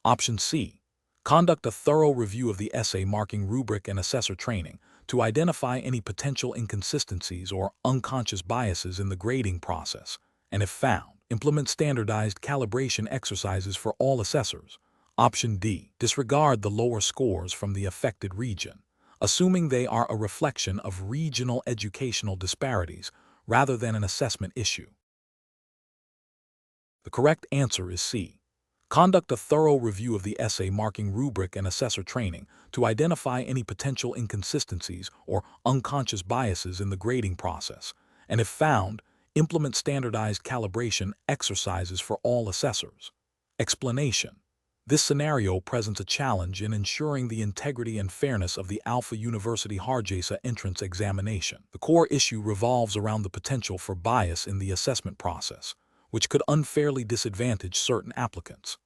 Option C. Conduct a thorough review of the essay marking rubric and assessor training to identify any potential inconsistencies or unconscious biases in the grading process, and if found, implement standardized calibration exercises for all assessors. Option D. Disregard the lower scores from the affected region, assuming they are a reflection of regional educational disparities rather than an assessment issue. The correct answer is C. Conduct a thorough review of the essay marking rubric and assessor training to identify any potential inconsistencies or unconscious biases in the grading process, and if found, implement standardized calibration exercises for all assessors. Explanation. This scenario presents a challenge in ensuring the integrity and fairness of the Alpha University Hargeisa entrance examination. The core issue revolves around the potential for bias in the assessment process, which could unfairly disadvantage certain applicants.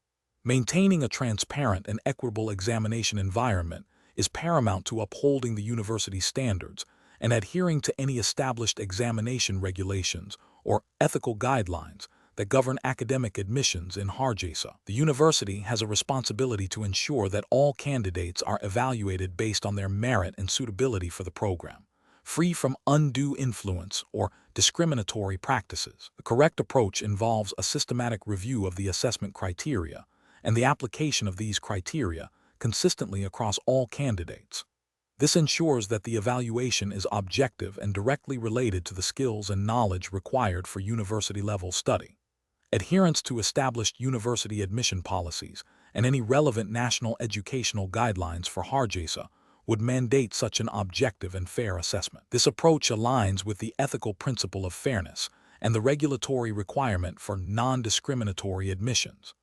Maintaining a transparent and equitable examination environment is paramount to upholding the university's standards and adhering to any established examination regulations or ethical guidelines that govern academic admissions in Hargeisa. The university has a responsibility to ensure that all candidates are evaluated based on their merit and suitability for the program, free from undue influence or discriminatory practices. The correct approach involves a systematic review of the assessment criteria and the application of these criteria consistently across all candidates. This ensures that the evaluation is objective and directly related to the skills and knowledge required for university-level study. Adherence to established university admission policies and any relevant national educational guidelines for Hargeisa would mandate such an objective and fair assessment. This approach aligns with the ethical principle of fairness and the regulatory requirement for non-discriminatory admissions.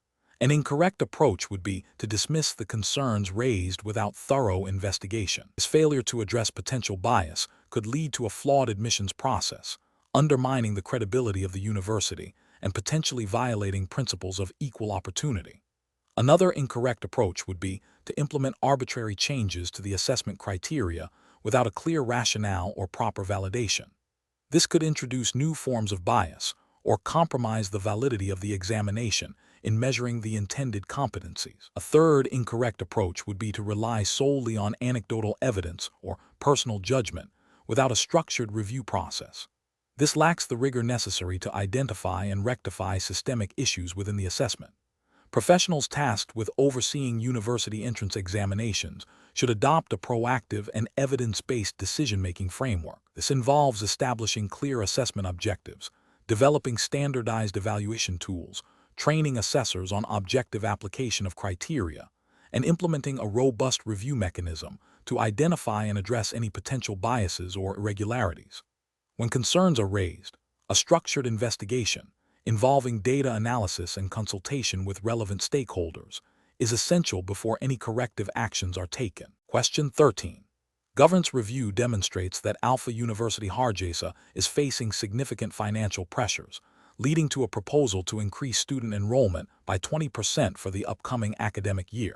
An incorrect approach would be to dismiss the concerns raised without thorough investigation. This failure to address potential bias could lead to a flawed admissions process, undermining the credibility of the university and potentially violating principles of equal opportunity. Another incorrect approach would be to implement arbitrary changes to the assessment criteria without a clear rationale or proper validation. This could introduce new forms of bias or compromise the validity of the examination in measuring the intended competencies. A third incorrect approach would be to rely solely on anecdotal evidence or personal judgment without a structured review process. This lacks the rigor necessary to identify and rectify systemic issues within the assessment. Professionals tasked with overseeing university entrance examinations should adopt a proactive and evidence-based decision-making framework. This involves establishing clear assessment objectives, developing standardized evaluation tools, training assessors on objective application of criteria, and implementing a robust review mechanism to identify and address any potential biases or irregularities. When concerns are raised, a structured investigation involving data analysis and consultation with relevant stakeholders is essential before any corrective actions are taken. Question 13. Governance review demonstrates that Alpha University Hargeisa is facing significant financial pressures, leading to a proposal to increase student enrollment by 20% for the upcoming academic year.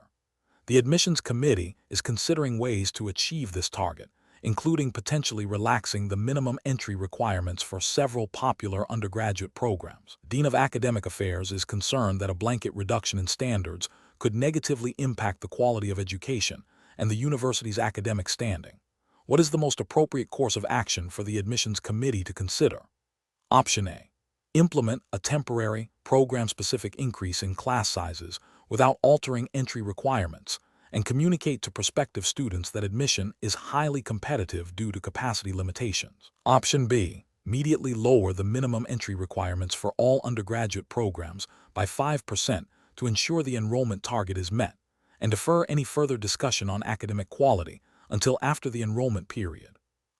The admissions committee is considering ways to achieve this target, including potentially relaxing the minimum entry requirements for several popular undergraduate programs. The Dean of Academic Affairs is concerned that a blanket reduction in standards could negatively impact the quality of education and the university's academic standing. What is the most appropriate course of action for the admissions committee to consider? Option A. Implement a temporary, program-specific increase in class sizes without altering entry requirements, and communicate to prospective students that admission is highly competitive due to capacity limitations. Option B. Immediately lower the minimum entry requirements for all undergraduate programs by 5% to ensure the enrollment target is met, and defer any further discussion on academic quality until after the enrollment period.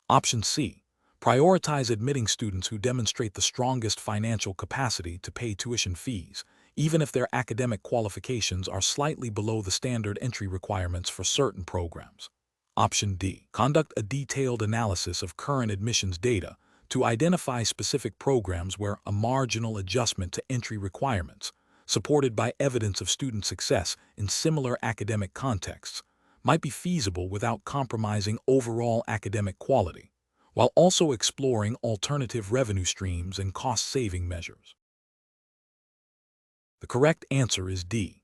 Option C. Prioritize admitting students who demonstrate the strongest financial capacity to pay tuition fees, even if their academic qualifications are slightly below the standard entry requirements for certain programs. Option D. Conduct a detailed analysis of current admissions data to identify specific programs where a marginal adjustment to entry requirements, supported by evidence of student success in similar academic contexts, might be feasible without compromising overall academic quality, while also exploring alternative revenue streams and cost-saving measures. The correct answer is D.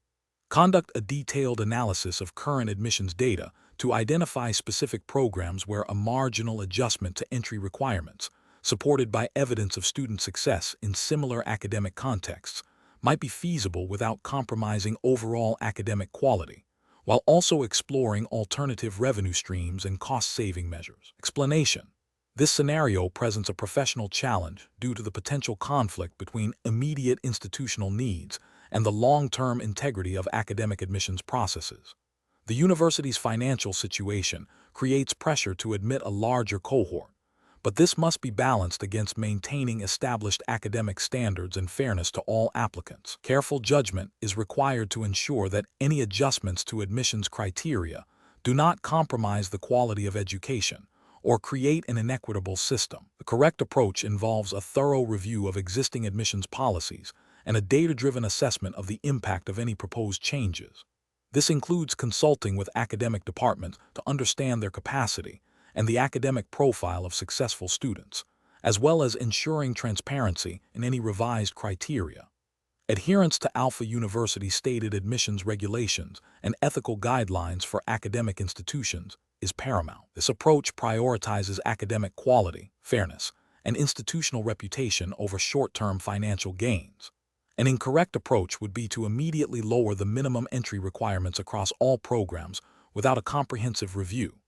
Conduct a detailed analysis of current admissions data to identify specific programs where a marginal adjustment to entry requirements, supported by evidence of student success in similar academic contexts, might be feasible without compromising overall academic quality, while also exploring alternative revenue streams and cost-saving measures. Explanation. This scenario presents a professional challenge due to the potential conflict between immediate institutional needs and the long-term integrity of academic admissions processes. The university's financial situation creates pressure to admit a larger cohort, but this must be balanced against maintaining established academic standards and fairness to all applicants. Careful judgment is required to ensure that any adjustments to admissions criteria do not compromise the quality of education or create an inequitable system. The correct approach involves a thorough review of existing admissions policies and a data-driven assessment of the impact of any proposed changes. This includes consulting with academic departments to understand their capacity and the academic profile of successful students, as well as ensuring transparency in any revised criteria. Adherence to Alpha University's stated admissions regulations and ethical guidelines for academic institutions is paramount. This approach prioritizes academic quality, fairness, and institutional reputation over short-term financial gains. An incorrect approach would be to immediately lower the minimum entry requirements across all programs without a comprehensive review.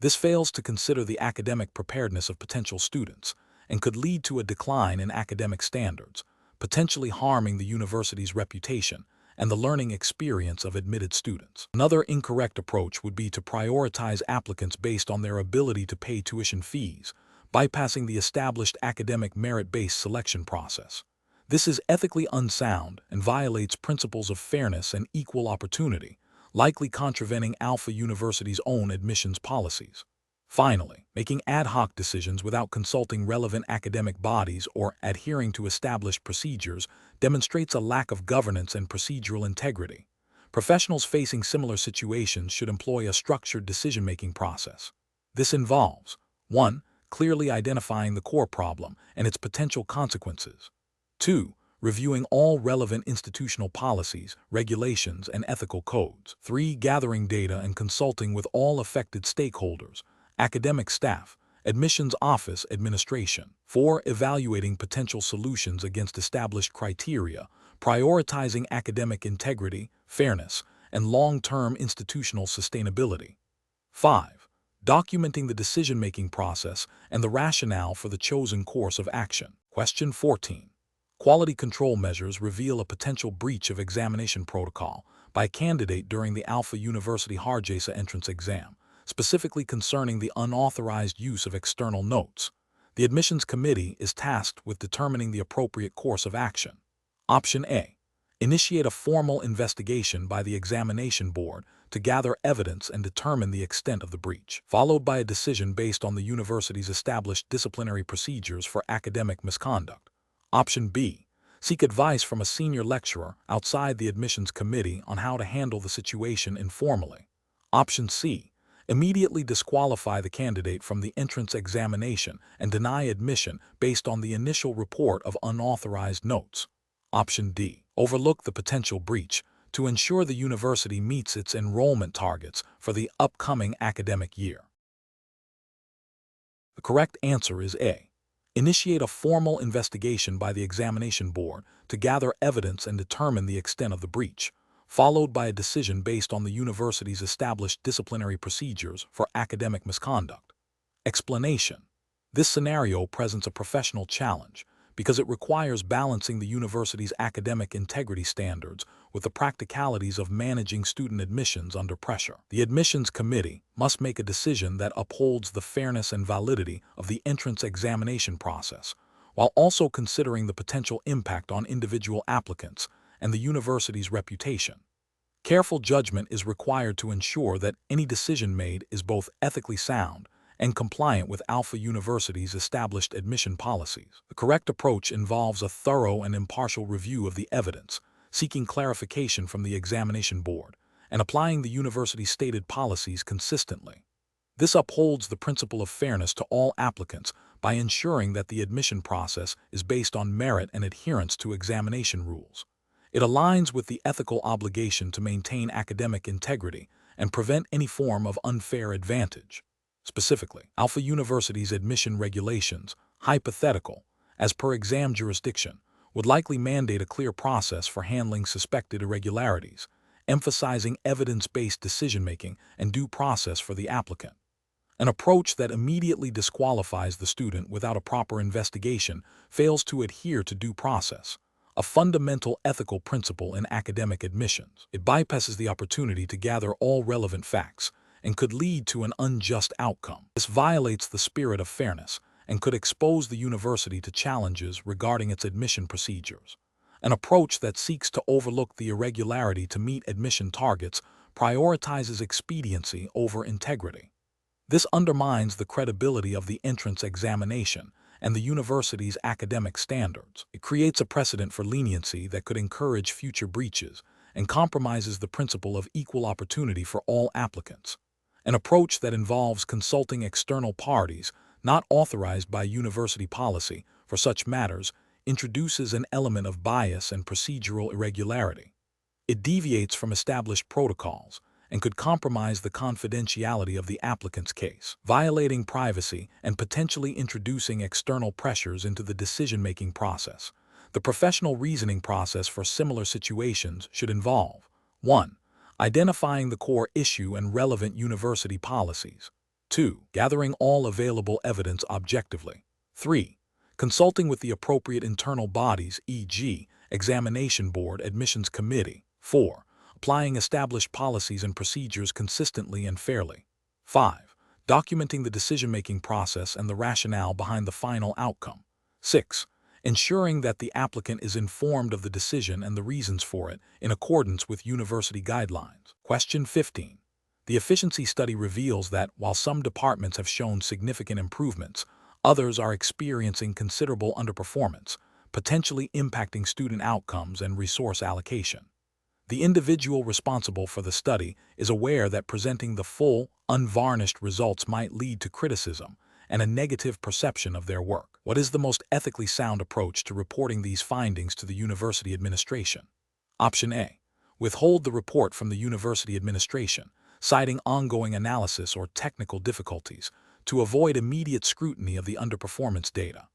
This fails to consider the academic preparedness of potential students and could lead to a decline in academic standards, potentially harming the university's reputation and the learning experience of admitted students. Another incorrect approach would be to prioritize applicants based on their ability to pay tuition fees, bypassing the established academic merit-based selection process. This is ethically unsound and violates principles of fairness and equal opportunity, likely contravening Alpha University's own admissions policies. Finally, making ad hoc decisions without consulting relevant academic bodies or adhering to established procedures demonstrates a lack of governance and procedural integrity. Professionals facing similar situations should employ a structured decision-making process. This involves 1. Clearly identifying the core problem and its potential consequences. 2. Reviewing all relevant institutional policies, regulations, and ethical codes. 3. Gathering data and consulting with all affected stakeholders, academic staff, admissions office administration. 4. Evaluating potential solutions against established criteria, prioritizing academic integrity, fairness, and long-term institutional sustainability. 5. Documenting the decision-making process and the rationale for the chosen course of action. Question 14. Quality control measures reveal a potential breach of examination protocol by a candidate during the Alpha University Hargeisa entrance exam, specifically concerning the unauthorized use of external notes. The admissions committee is tasked with determining the appropriate course of action. Option A. Initiate a formal investigation by the examination board to gather evidence and determine the extent of the breach, followed by a decision based on the university's established disciplinary procedures for academic misconduct. Option B. Seek advice from a senior lecturer outside the admissions committee on how to handle the situation informally. Option C. Immediately disqualify the candidate from the entrance examination and deny admission based on the initial report of unauthorized notes. Option D. Overlook the potential breach to ensure the university meets its enrollment targets for the upcoming academic year. The correct answer is A. Initiate a formal investigation by the examination board to gather evidence and determine the extent of the breach, followed by a decision based on the university's established disciplinary procedures for academic misconduct. Explanation. This scenario presents a professional challenge because it requires balancing the university's academic integrity standards with the practicalities of managing student admissions under pressure. The admissions committee must make a decision that upholds the fairness and validity of the entrance examination process, while also considering the potential impact on individual applicants and the university's reputation. Careful judgment is required to ensure that any decision made is both ethically sound and compliant with Alpha University's established admission policies. The correct approach involves a thorough and impartial review of the evidence, seeking clarification from the examination board, and applying the university's stated policies consistently. This upholds the principle of fairness to all applicants by ensuring that the admission process is based on merit and adherence to examination rules. It aligns with the ethical obligation to maintain academic integrity and prevent any form of unfair advantage. Specifically, Alpha University's admission regulations, hypothetical, as per exam jurisdiction, would likely mandate a clear process for handling suspected irregularities, emphasizing evidence-based decision-making and due process for the applicant. An approach that immediately disqualifies the student without a proper investigation fails to adhere to due process, a fundamental ethical principle in academic admissions. It bypasses the opportunity to gather all relevant facts and could lead to an unjust outcome. This violates the spirit of fairness and could expose the university to challenges regarding its admission procedures. An approach that seeks to overlook the irregularity to meet admission targets prioritizes expediency over integrity. This undermines the credibility of the entrance examination and the university's academic standards. It creates a precedent for leniency that could encourage future breaches and compromises the principle of equal opportunity for all applicants. An approach that involves consulting external parties not authorized by university policy for such matters introduces an element of bias and procedural irregularity. It deviates from established protocols and could compromise the confidentiality of the applicant's case, violating privacy and potentially introducing external pressures into the decision-making process. The professional reasoning process for similar situations should involve 1. Identifying the core issue and relevant university policies. 2. Gathering all available evidence objectively. 3. Consulting with the appropriate internal bodies, e.g., examination board, admissions committee. 4. Applying established policies and procedures consistently and fairly. 5. Documenting the decision-making process and the rationale behind the final outcome. 6. Ensuring that the applicant is informed of the decision and the reasons for it in accordance with university guidelines. Question 15. The efficiency study reveals that while some departments have shown significant improvements, others are experiencing considerable underperformance, potentially impacting student outcomes and resource allocation. The individual responsible for the study is aware that presenting the full, unvarnished results might lead to criticism and a negative perception of their work. What is the most ethically sound approach to reporting these findings to the university administration? Option A. Withhold the report from the university administration, citing ongoing analysis or technical difficulties to avoid immediate scrutiny of the underperformance data.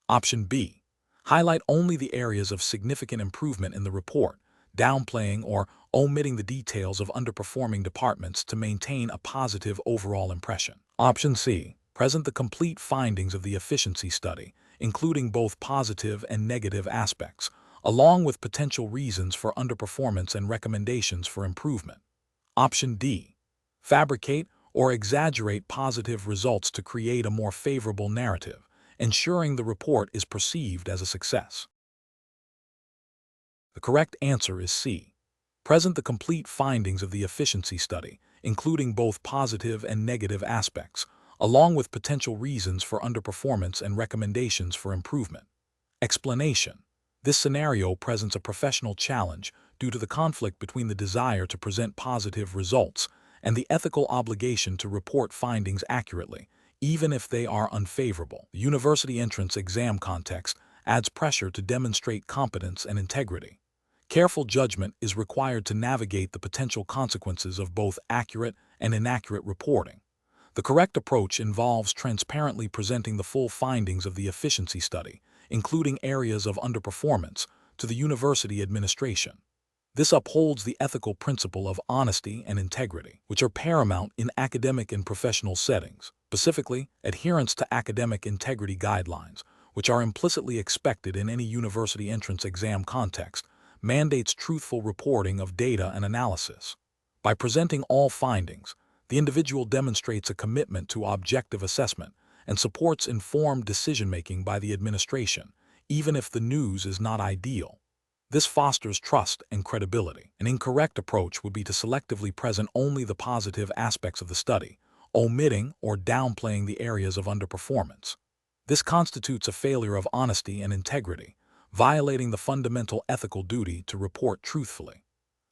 Option B. Highlight only the areas of significant improvement in the report, downplaying or omitting the details of underperforming departments to maintain a positive overall impression. Option C. Present the complete findings of the efficiency study, including both positive and negative aspects, along with potential reasons for underperformance and recommendations for improvement. Option D. Fabricate or exaggerate positive results to create a more favorable narrative, ensuring the report is perceived as a success. The correct answer is C. Present the complete findings of the efficiency study, including both positive and negative aspects, along with potential reasons for underperformance and recommendations for improvement. Explanation. This scenario presents a professional challenge due to the conflict between the desire to present positive results and the ethical obligation to report findings accurately, even if they are unfavorable. The university entrance exam context adds pressure to demonstrate competence and integrity. Careful judgment is required to navigate the potential consequences of both accurate and inaccurate reporting. The correct approach involves transparently presenting the full findings of the efficiency study, including areas of underperformance, to the university administration. This upholds the ethical principle of honesty and integrity, which are paramount in academic and professional settings, specifically adherence to academic integrity guidelines, which are implicitly expected in any university entrance exam context, mandates truthful reporting of data and analysis. By presenting all findings, the individual demonstrates a commitment to objective assessment and supports informed decision-making by the administration, even if the news is not ideal. This fosters trust and credibility. An incorrect approach would be to selectively present only the positive aspects of the study, omitting or downplaying the areas of underperformance. This constitutes a failure of honesty and integrity, violating the fundamental ethical duty to report truthfully.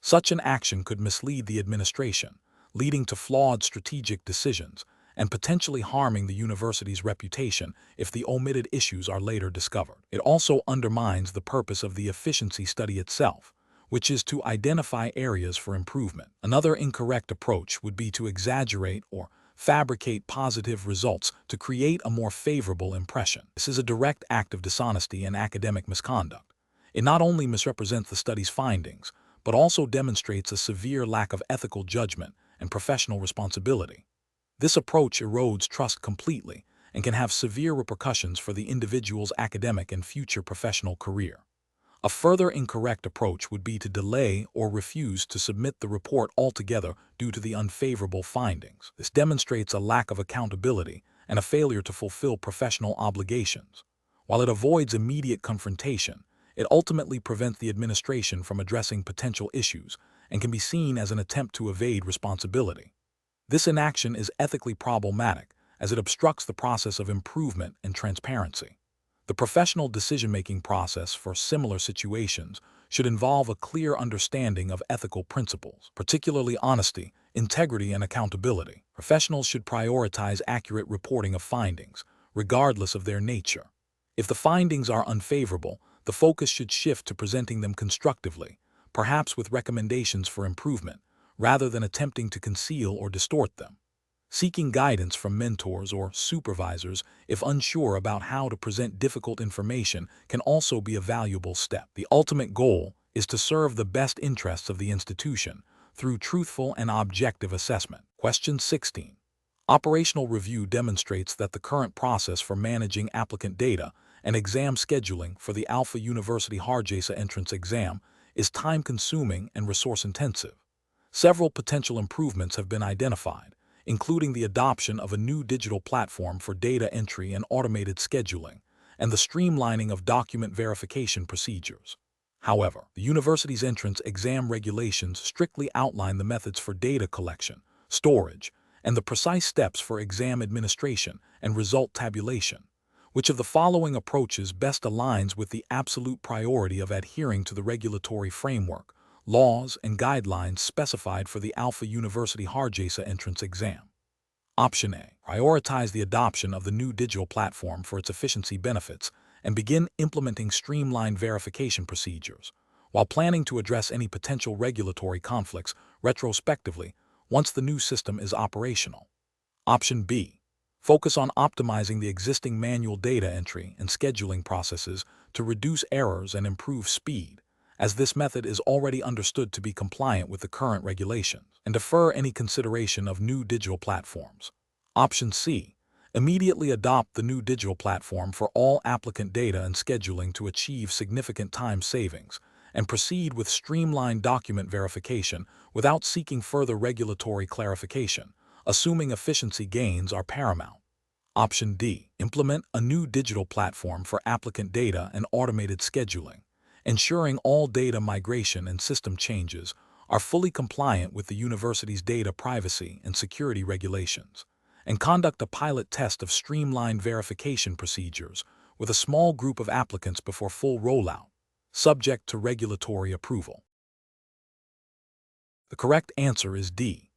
Such an action could mislead the administration, leading to flawed strategic decisions and potentially harming the university's reputation if the omitted issues are later discovered. It also undermines the purpose of the efficiency study itself, which is to identify areas for improvement. Another incorrect approach would be to exaggerate or fabricate positive results to create a more favorable impression. This is a direct act of dishonesty and academic misconduct. It not only misrepresents the study's findings, but also demonstrates a severe lack of ethical judgment and professional responsibility. This approach erodes trust completely and can have severe repercussions for the individual's academic and future professional career. A further incorrect approach would be to delay or refuse to submit the report altogether due to the unfavorable findings. This demonstrates a lack of accountability and a failure to fulfill professional obligations. While it avoids immediate confrontation, it ultimately prevents the administration from addressing potential issues and can be seen as an attempt to evade responsibility. This inaction is ethically problematic as it obstructs the process of improvement and transparency. The professional decision-making process for similar situations should involve a clear understanding of ethical principles, particularly honesty, integrity, and accountability. Professionals should prioritize accurate reporting of findings, regardless of their nature. If the findings are unfavorable, the focus should shift to presenting them constructively, perhaps with recommendations for improvement, rather than attempting to conceal or distort them. Seeking guidance from mentors or supervisors if unsure about how to present difficult information can also be a valuable step. The ultimate goal is to serve the best interests of the institution through truthful and objective assessment. Question 16. Operational review demonstrates that the current process for managing applicant data and exam scheduling for the Alpha University Hargeisa entrance exam is time-consuming and resource-intensive. Several potential improvements have been identified, including the adoption of a new digital platform for data entry and automated scheduling, and the streamlining of document verification procedures. However, the university's entrance exam regulations strictly outline the methods for data collection, storage, and the precise steps for exam administration and result tabulation. Which of the following approaches best aligns with the absolute priority of adhering to the regulatory framework, laws, and guidelines specified for the Alpha University Hargeisa entrance exam? Option A. Prioritize the adoption of the new digital platform for its efficiency benefits and begin implementing streamlined verification procedures, while planning to address any potential regulatory conflicts retrospectively once the new system is operational. Option B. Focus on optimizing the existing manual data entry and scheduling processes to reduce errors and improve speed, as this method is already understood to be compliant with the current regulations, and defer any consideration of new digital platforms. Option C. Immediately adopt the new digital platform for all applicant data and scheduling to achieve significant time savings, and proceed with streamlined document verification without seeking further regulatory clarification, assuming efficiency gains are paramount. Option D. Implement a new digital platform for applicant data and automated scheduling, ensuring all data migration and system changes are fully compliant with the university's data privacy and security regulations, and conduct a pilot test of streamlined verification procedures with a small group of applicants before full rollout, subject to regulatory approval. The correct answer is D.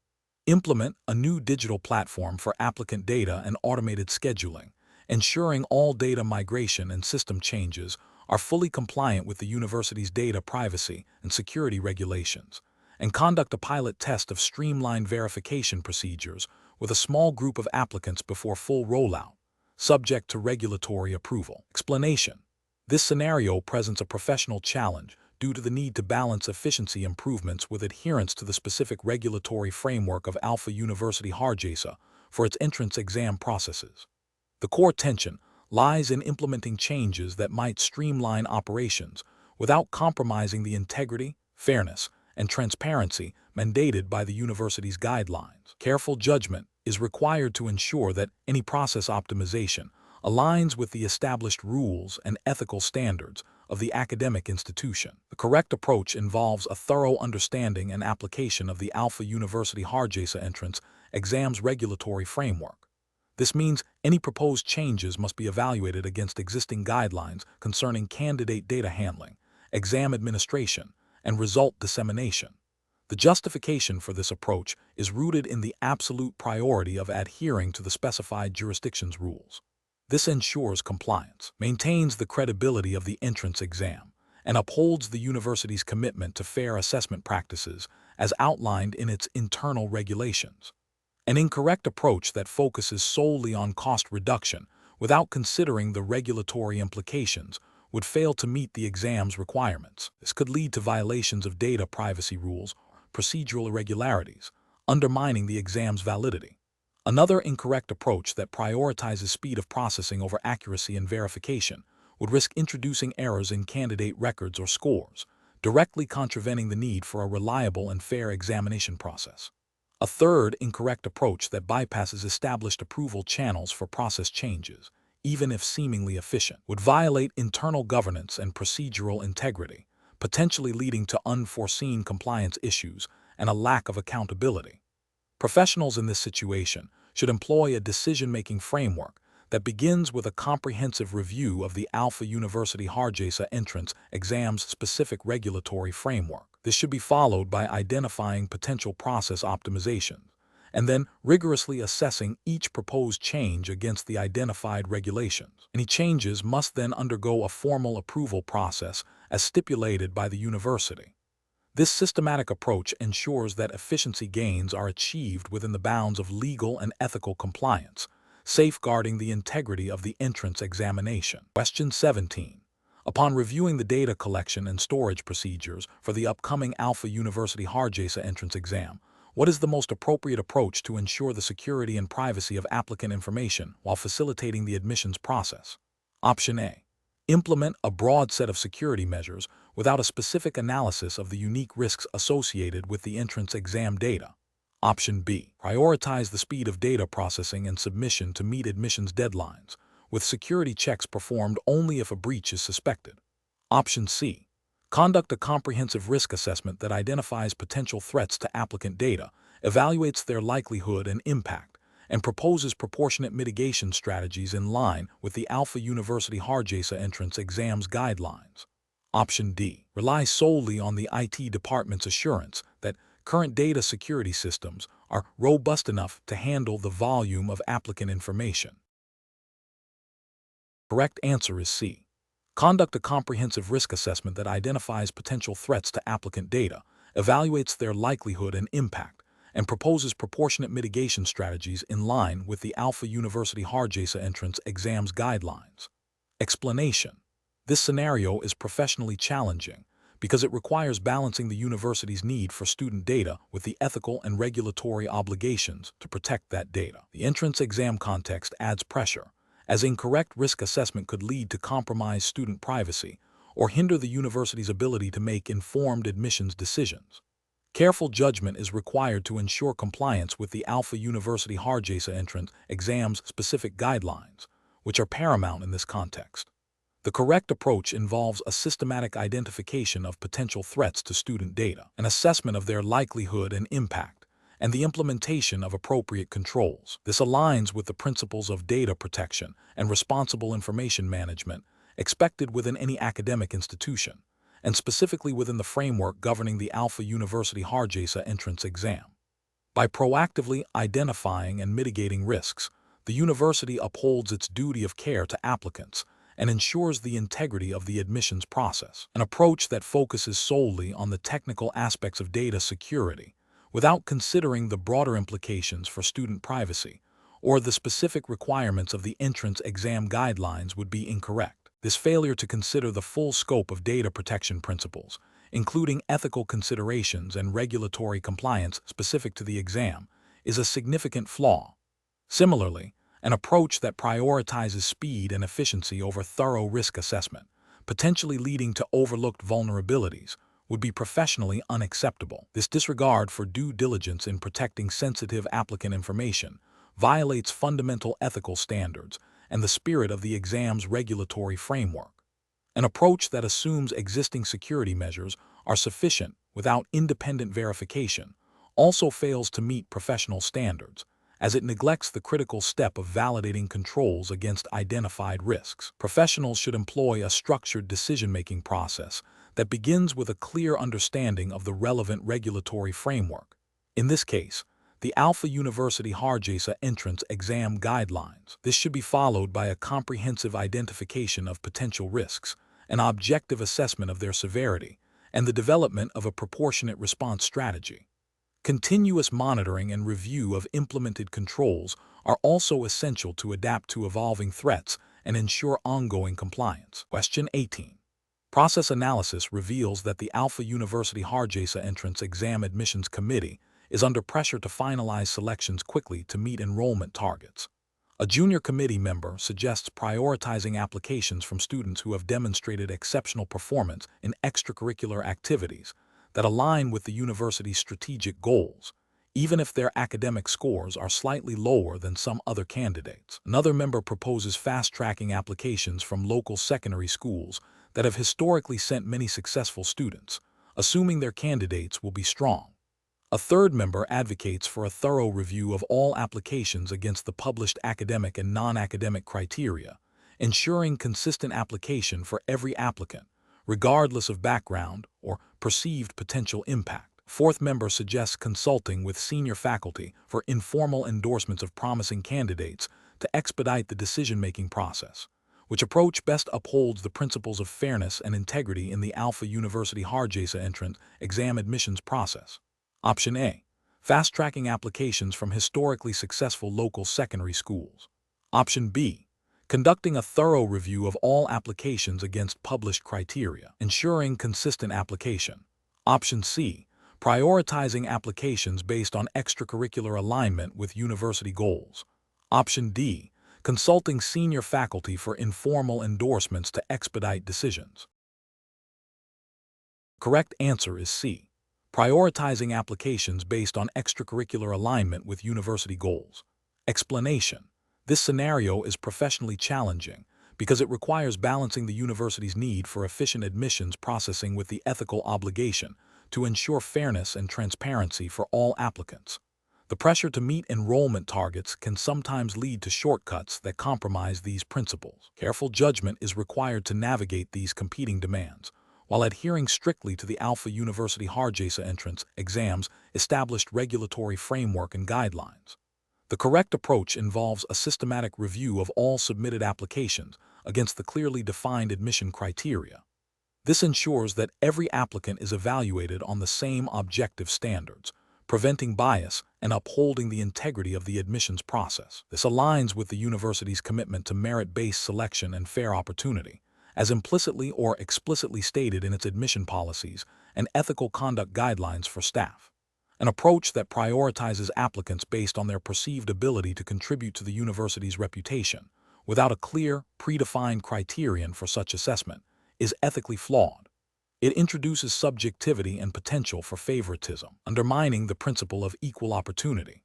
Implement a new digital platform for applicant data and automated scheduling, ensuring all data migration and system changes are fully compliant with the university's data privacy and security regulations, and conduct a pilot test of streamlined verification procedures with a small group of applicants before full rollout, subject to regulatory approval. Explanation: this scenario presents a professional challenge due to the need to balance efficiency improvements with adherence to the specific regulatory framework of Alpha University Hargeisa for its entrance exam processes. The core tension lies in implementing changes that might streamline operations without compromising the integrity, fairness, and transparency mandated by the university's guidelines. Careful judgment is required to ensure that any process optimization aligns with the established rules and ethical standards of the academic institution. The correct approach involves a thorough understanding and application of the Alpha University Hargeisa entrance exams regulatory framework. This means any proposed changes must be evaluated against existing guidelines concerning candidate data handling, exam administration, and result dissemination. The justification for this approach is rooted in the absolute priority of adhering to the specified jurisdiction's rules. This ensures compliance, maintains the credibility of the entrance exam, and upholds the university's commitment to fair assessment practices as outlined in its internal regulations. An incorrect approach that focuses solely on cost reduction without considering the regulatory implications would fail to meet the exam's requirements. This could lead to violations of data privacy rules, procedural irregularities, undermining the exam's validity. Another incorrect approach that prioritizes speed of processing over accuracy and verification would risk introducing errors in candidate records or scores, directly contravening the need for a reliable and fair examination process. A third incorrect approach that bypasses established approval channels for process changes, even if seemingly efficient, would violate internal governance and procedural integrity, potentially leading to unforeseen compliance issues and a lack of accountability. Professionals in this situation should employ a decision-making framework that begins with a comprehensive review of the Alpha University Hargeisa entrance exam's specific regulatory framework. This should be followed by identifying potential process optimizations, and then rigorously assessing each proposed change against the identified regulations. Any changes must then undergo a formal approval process as stipulated by the university. This systematic approach ensures that efficiency gains are achieved within the bounds of legal and ethical compliance, safeguarding the integrity of the entrance examination. Question 17. Upon reviewing the data collection and storage procedures for the upcoming Alpha University Hargeisa entrance exam, what is the most appropriate approach to ensure the security and privacy of applicant information while facilitating the admissions process? Option A. Implement a broad set of security measures without a specific analysis of the unique risks associated with the entrance exam data. Option B. Prioritize the speed of data processing and submission to meet admissions deadlines, with security checks performed only if a breach is suspected. Option C. Conduct a comprehensive risk assessment that identifies potential threats to applicant data, evaluates their likelihood and impact, and proposes proportionate mitigation strategies in line with the Alpha University Hargeisa entrance exams guidelines. Option D. Rely solely on the IT department's assurance that current data security systems are robust enough to handle the volume of applicant information. Correct answer is C. Conduct a comprehensive risk assessment that identifies potential threats to applicant data, evaluates their likelihood and impact, and proposes proportionate mitigation strategies in line with the Alpha University Hargeisa entrance exams guidelines. Explanation: This scenario is professionally challenging because it requires balancing the university's need for student data with the ethical and regulatory obligations to protect that data. The entrance exam context adds pressure, as incorrect risk assessment could lead to compromised student privacy or hinder the university's ability to make informed admissions decisions. Careful judgment is required to ensure compliance with the Alpha University Hargeisa entrance exam's specific guidelines, which are paramount in this context. The correct approach involves a systematic identification of potential threats to student data, an assessment of their likelihood and impact, and the implementation of appropriate controls. This aligns with the principles of data protection and responsible information management expected within any academic institution, and specifically within the framework governing the Alpha University Hargeisa entrance exam. By proactively identifying and mitigating risks, the university upholds its duty of care to applicants and ensures the integrity of the admissions process. An approach that focuses solely on the technical aspects of data security, without considering the broader implications for student privacy or the specific requirements of the entrance exam guidelines, would be incorrect. This failure to consider the full scope of data protection principles, including ethical considerations and regulatory compliance specific to the exam, is a significant flaw. Similarly, an approach that prioritizes speed and efficiency over thorough risk assessment, potentially leading to overlooked vulnerabilities, would be professionally unacceptable. This disregard for due diligence in protecting sensitive applicant information violates fundamental ethical standards and the spirit of the exam's regulatory framework. An approach that assumes existing security measures are sufficient without independent verification also fails to meet professional standards, as it neglects the critical step of validating controls against identified risks. Professionals should employ a structured decision-making process that begins with a clear understanding of the relevant regulatory framework. In this case, the Alpha University Hargeisa entrance exam guidelines. This should be followed by a comprehensive identification of potential risks, an objective assessment of their severity, and the development of a proportionate response strategy. Continuous monitoring and review of implemented controls are also essential to adapt to evolving threats and ensure ongoing compliance. Question 18. Process analysis reveals that the Alpha University Hargeisa entrance exam admissions committee is under pressure to finalize selections quickly to meet enrollment targets. A junior committee member suggests prioritizing applications from students who have demonstrated exceptional performance in extracurricular activities that align with the university's strategic goals, even if their academic scores are slightly lower than some other candidates. Another member proposes fast-tracking applications from local secondary schools that have historically sent many successful students, assuming their candidates will be strong. A third member advocates for a thorough review of all applications against the published academic and non-academic criteria, ensuring consistent application for every applicant, regardless of background or perceived potential impact. Fourth member suggests consulting with senior faculty for informal endorsements of promising candidates to expedite the decision-making process, which approach best upholds the principles of fairness and integrity in the Alpha University Hargeisa entrance exam admissions process. Option A. Fast-tracking applications from historically successful local secondary schools. Option B. Conducting a thorough review of all applications against published criteria, ensuring consistent application. Option C. Prioritizing applications based on extracurricular alignment with university goals. Option D. Consulting senior faculty for informal endorsements to expedite decisions. Correct answer is C. Prioritizing applications based on extracurricular alignment with university goals. Explanation. This scenario is professionally challenging because it requires balancing the university's need for efficient admissions processing with the ethical obligation to ensure fairness and transparency for all applicants. The pressure to meet enrollment targets can sometimes lead to shortcuts that compromise these principles. Careful judgment is required to navigate these competing demands, while adhering strictly to the Alpha University Hargeisa entrance exam's established regulatory framework and guidelines. The correct approach involves a systematic review of all submitted applications against the clearly defined admission criteria. This ensures that every applicant is evaluated on the same objective standards, preventing bias and upholding the integrity of the admissions process. This aligns with the university's commitment to merit-based selection and fair opportunity, as implicitly or explicitly stated in its admission policies and ethical conduct guidelines for staff. An approach that prioritizes applicants based on their perceived ability to contribute to the university's reputation, without a clear, predefined criterion for such assessment, is ethically flawed. It introduces subjectivity and potential for favoritism, undermining the principle of equal opportunity.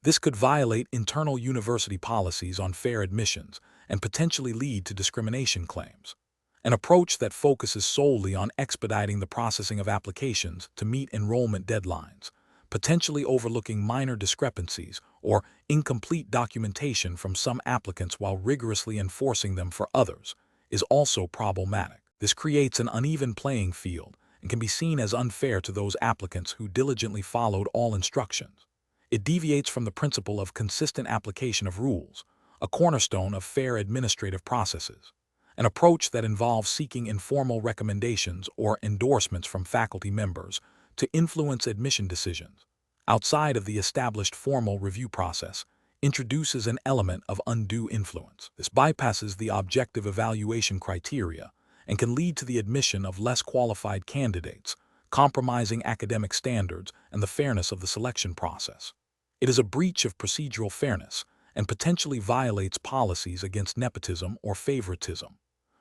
This could violate internal university policies on fair admissions and potentially lead to discrimination claims. An approach that focuses solely on expediting the processing of applications to meet enrollment deadlines, potentially overlooking minor discrepancies or incomplete documentation from some applicants while rigorously enforcing them for others, is also problematic. This creates an uneven playing field and can be seen as unfair to those applicants who diligently followed all instructions. It deviates from the principle of consistent application of rules, a cornerstone of fair administrative processes. An approach that involves seeking informal recommendations or endorsements from faculty members to influence admission decisions, outside of the established formal review process, introduces an element of undue influence. This bypasses the objective evaluation criteria and can lead to the admission of less qualified candidates, compromising academic standards and the fairness of the selection process. It is a breach of procedural fairness and potentially violates policies against nepotism or favoritism.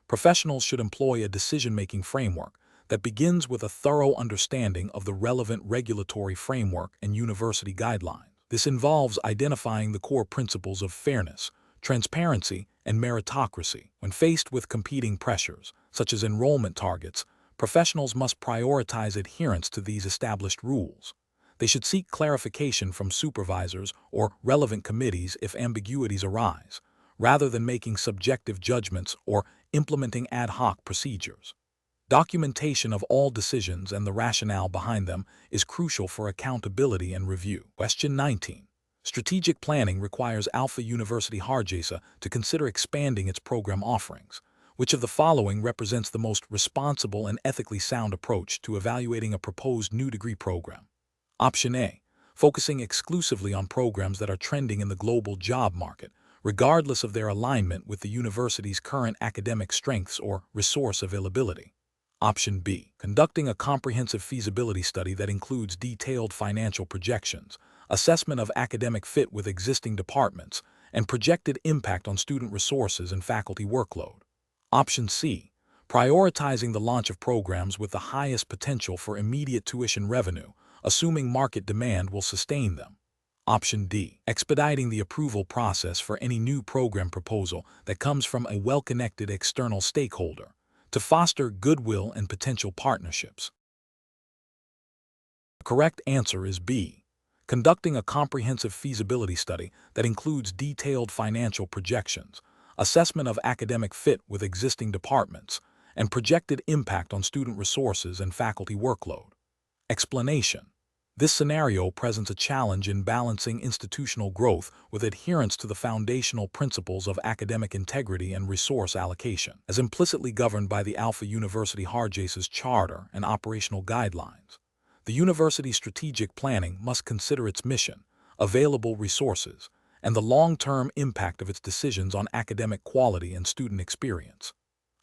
Professionals should employ a decision-making framework that begins with a thorough understanding of the relevant regulatory framework and university guidelines. This involves identifying the core principles of fairness, transparency, and meritocracy. When faced with competing pressures, such as enrollment targets, professionals must prioritize adherence to these established rules. They should seek clarification from supervisors or relevant committees if ambiguities arise, rather than making subjective judgments or implementing ad hoc procedures. Documentation of all decisions and the rationale behind them is crucial for accountability and review. Question 19. Strategic planning requires Alpha University Hargeisa to consider expanding its program offerings. Which of the following represents the most responsible and ethically sound approach to evaluating a proposed new degree program? Option A. Focusing exclusively on programs that are trending in the global job market, regardless of their alignment with the university's current academic strengths or resource availability. Option B. Conducting a comprehensive feasibility study that includes detailed financial projections, assessment of academic fit with existing departments, and projected impact on student resources and faculty workload. Option C. Prioritizing the launch of programs with the highest potential for immediate tuition revenue, assuming market demand will sustain them. Option D. Expediting the approval process for any new program proposal that comes from a well-connected external stakeholder, to foster goodwill and potential partnerships. The correct answer is B. Conducting a comprehensive feasibility study that includes detailed financial projections, assessment of academic fit with existing departments, and projected impact on student resources and faculty workload. Explanation. This scenario presents a challenge in balancing institutional growth with adherence to the foundational principles of academic integrity and resource allocation, as implicitly governed by the Alpha University Hargeisa's charter and operational guidelines. The university's strategic planning must consider its mission, available resources, and the long-term impact of its decisions on academic quality and student experience.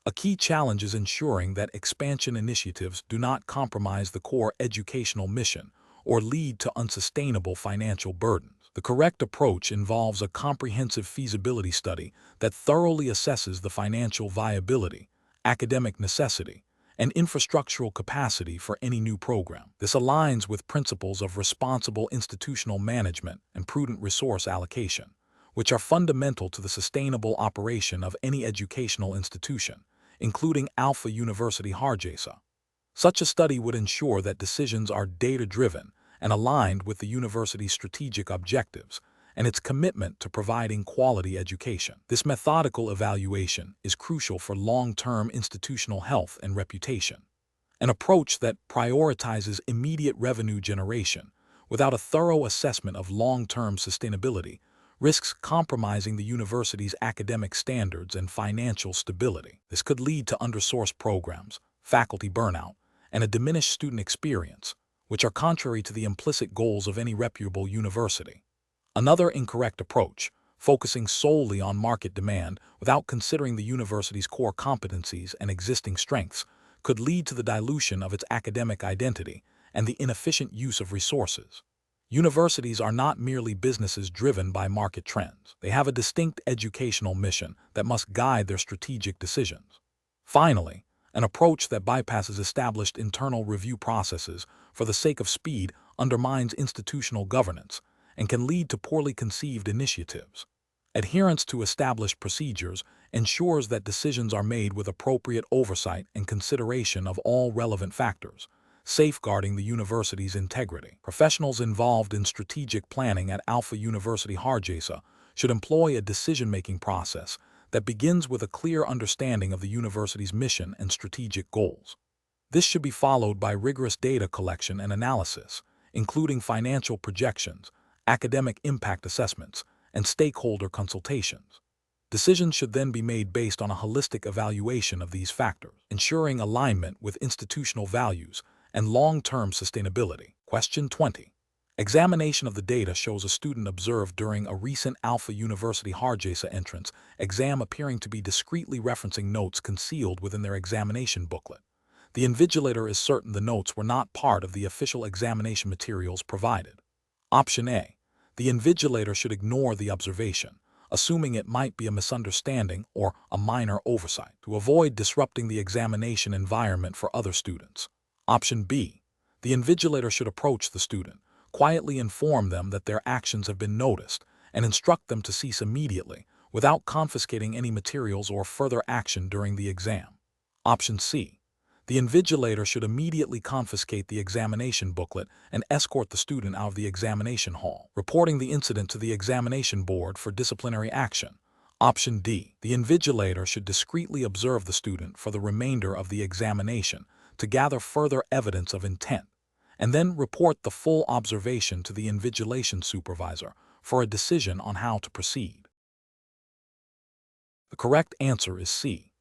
A key challenge is ensuring that expansion initiatives do not compromise the core educational mission or lead to unsustainable financial burdens. The correct approach involves a comprehensive feasibility study that thoroughly assesses the financial viability, academic necessity, and infrastructural capacity for any new program. This aligns with principles of responsible institutional management and prudent resource allocation, which are fundamental to the sustainable operation of any educational institution, including Alpha University Hargeisa. Such a study would ensure that decisions are data-driven and aligned with the university's strategic objectives and its commitment to providing quality education. This methodical evaluation is crucial for long-term institutional health and reputation. An approach that prioritizes immediate revenue generation without a thorough assessment of long-term sustainability risks compromising the university's academic standards and financial stability. This could lead to undersourced programs, faculty burnout, and a diminished student experience, which are contrary to the implicit goals of any reputable university. Another incorrect approach, Focusing solely on market demand without considering the university's core competencies and existing strengths could lead to the dilution of its academic identity and the inefficient use of resources. Universities are not merely businesses driven by market trends. They have a distinct educational mission that must guide their strategic decisions. Finally, an approach that bypasses established internal review processes for the sake of speed undermines institutional governance and can lead to poorly conceived initiatives. Adherence to established procedures ensures that decisions are made with appropriate oversight and consideration of all relevant factors, safeguarding the university's integrity. Professionals involved in strategic planning at Alpha University Hargeisa should employ a decision-making process that begins with a clear understanding of the university's mission and strategic goals. This should be followed by rigorous data collection and analysis, including financial projections, academic impact assessments, and stakeholder consultations. Decisions should then be made based on a holistic evaluation of these factors, ensuring alignment with institutional values and long-term sustainability. Question 20. Examination of the data shows a student observed during a recent Alpha University Hargeisa entrance exam appearing to be discreetly referencing notes concealed within their examination booklet. The invigilator is certain the notes were not part of the official examination materials provided. Option A. The invigilator should ignore the observation, assuming it might be a misunderstanding or a minor oversight, to avoid disrupting the examination environment for other students. Option B. The invigilator should approach the student, quietly inform them that their actions have been noticed, and instruct them to cease immediately, without confiscating any materials or further action during the exam. Option C. The invigilator should immediately confiscate the examination booklet and escort the student out of the examination hall, reporting the incident to the examination board for disciplinary action. Option D. The invigilator should discreetly observe the student for the remainder of the examination to gather further evidence of intent, and then report the full observation to the invigilation supervisor for a decision on how to proceed. The correct answer is C.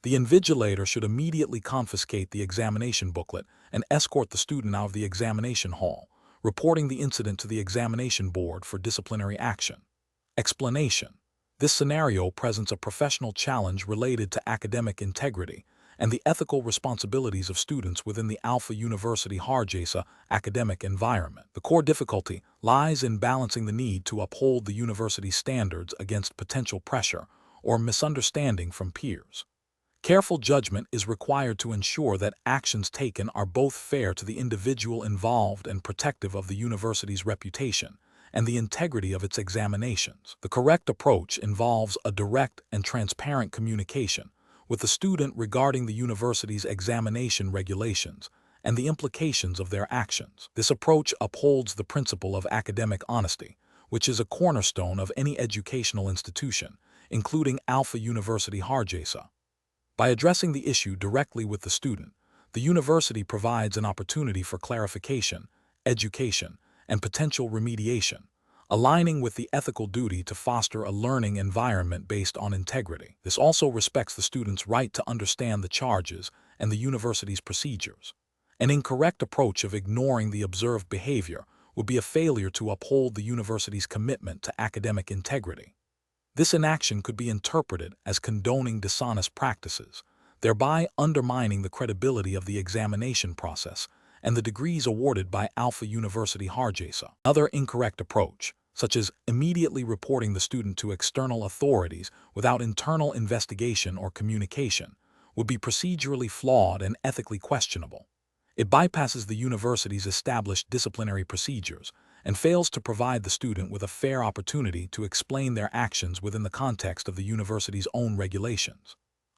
The invigilator should immediately confiscate the examination booklet and escort the student out of the examination hall, reporting the incident to the examination board for disciplinary action. Explanation. This scenario presents a professional challenge related to academic integrity and the ethical responsibilities of students within the Alpha University Hargeisa academic environment. The core difficulty lies in balancing the need to uphold the university's standards against potential pressure or misunderstanding from peers. Careful judgment is required to ensure that actions taken are both fair to the individual involved and protective of the university's reputation and the integrity of its examinations. The correct approach involves a direct and transparent communication with the student regarding the university's examination regulations and the implications of their actions. This approach upholds the principle of academic honesty, which is a cornerstone of any educational institution, including Alpha University Hargeisa. By addressing the issue directly with the student, the university provides an opportunity for clarification, education, and potential remediation, aligning with the ethical duty to foster a learning environment based on integrity. This also respects the student's right to understand the charges and the university's procedures. An incorrect approach of ignoring the observed behavior would be a failure to uphold the university's commitment to academic integrity. This inaction could be interpreted as condoning dishonest practices, thereby undermining the credibility of the examination process and the degrees awarded by Alpha University Hargeisa. Another incorrect approach, such as immediately reporting the student to external authorities without internal investigation or communication, would be procedurally flawed and ethically questionable. It bypasses the university's established disciplinary procedures and fails to provide the student with a fair opportunity to explain their actions within the context of the university's own regulations.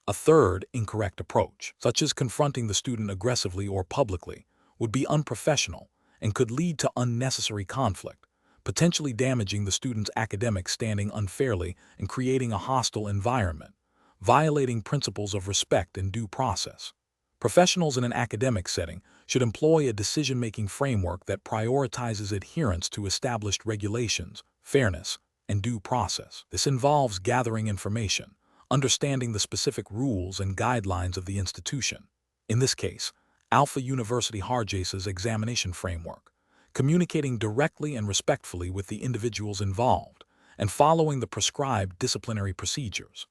A third incorrect approach, such as confronting the student aggressively or publicly, would be unprofessional and could lead to unnecessary conflict, potentially damaging the student's academic standing unfairly and creating a hostile environment, violating principles of respect and due process. Professionals in an academic setting should employ a decision-making framework that prioritizes adherence to established regulations, fairness, and due process. This involves gathering information, understanding the specific rules and guidelines of the institution. In this case, Alpha University Hargeisa's examination framework, communicating directly and respectfully with the individuals involved, and following the prescribed disciplinary procedures.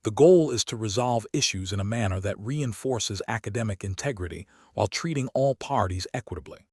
The goal is to resolve issues in a manner that reinforces academic integrity while treating all parties equitably.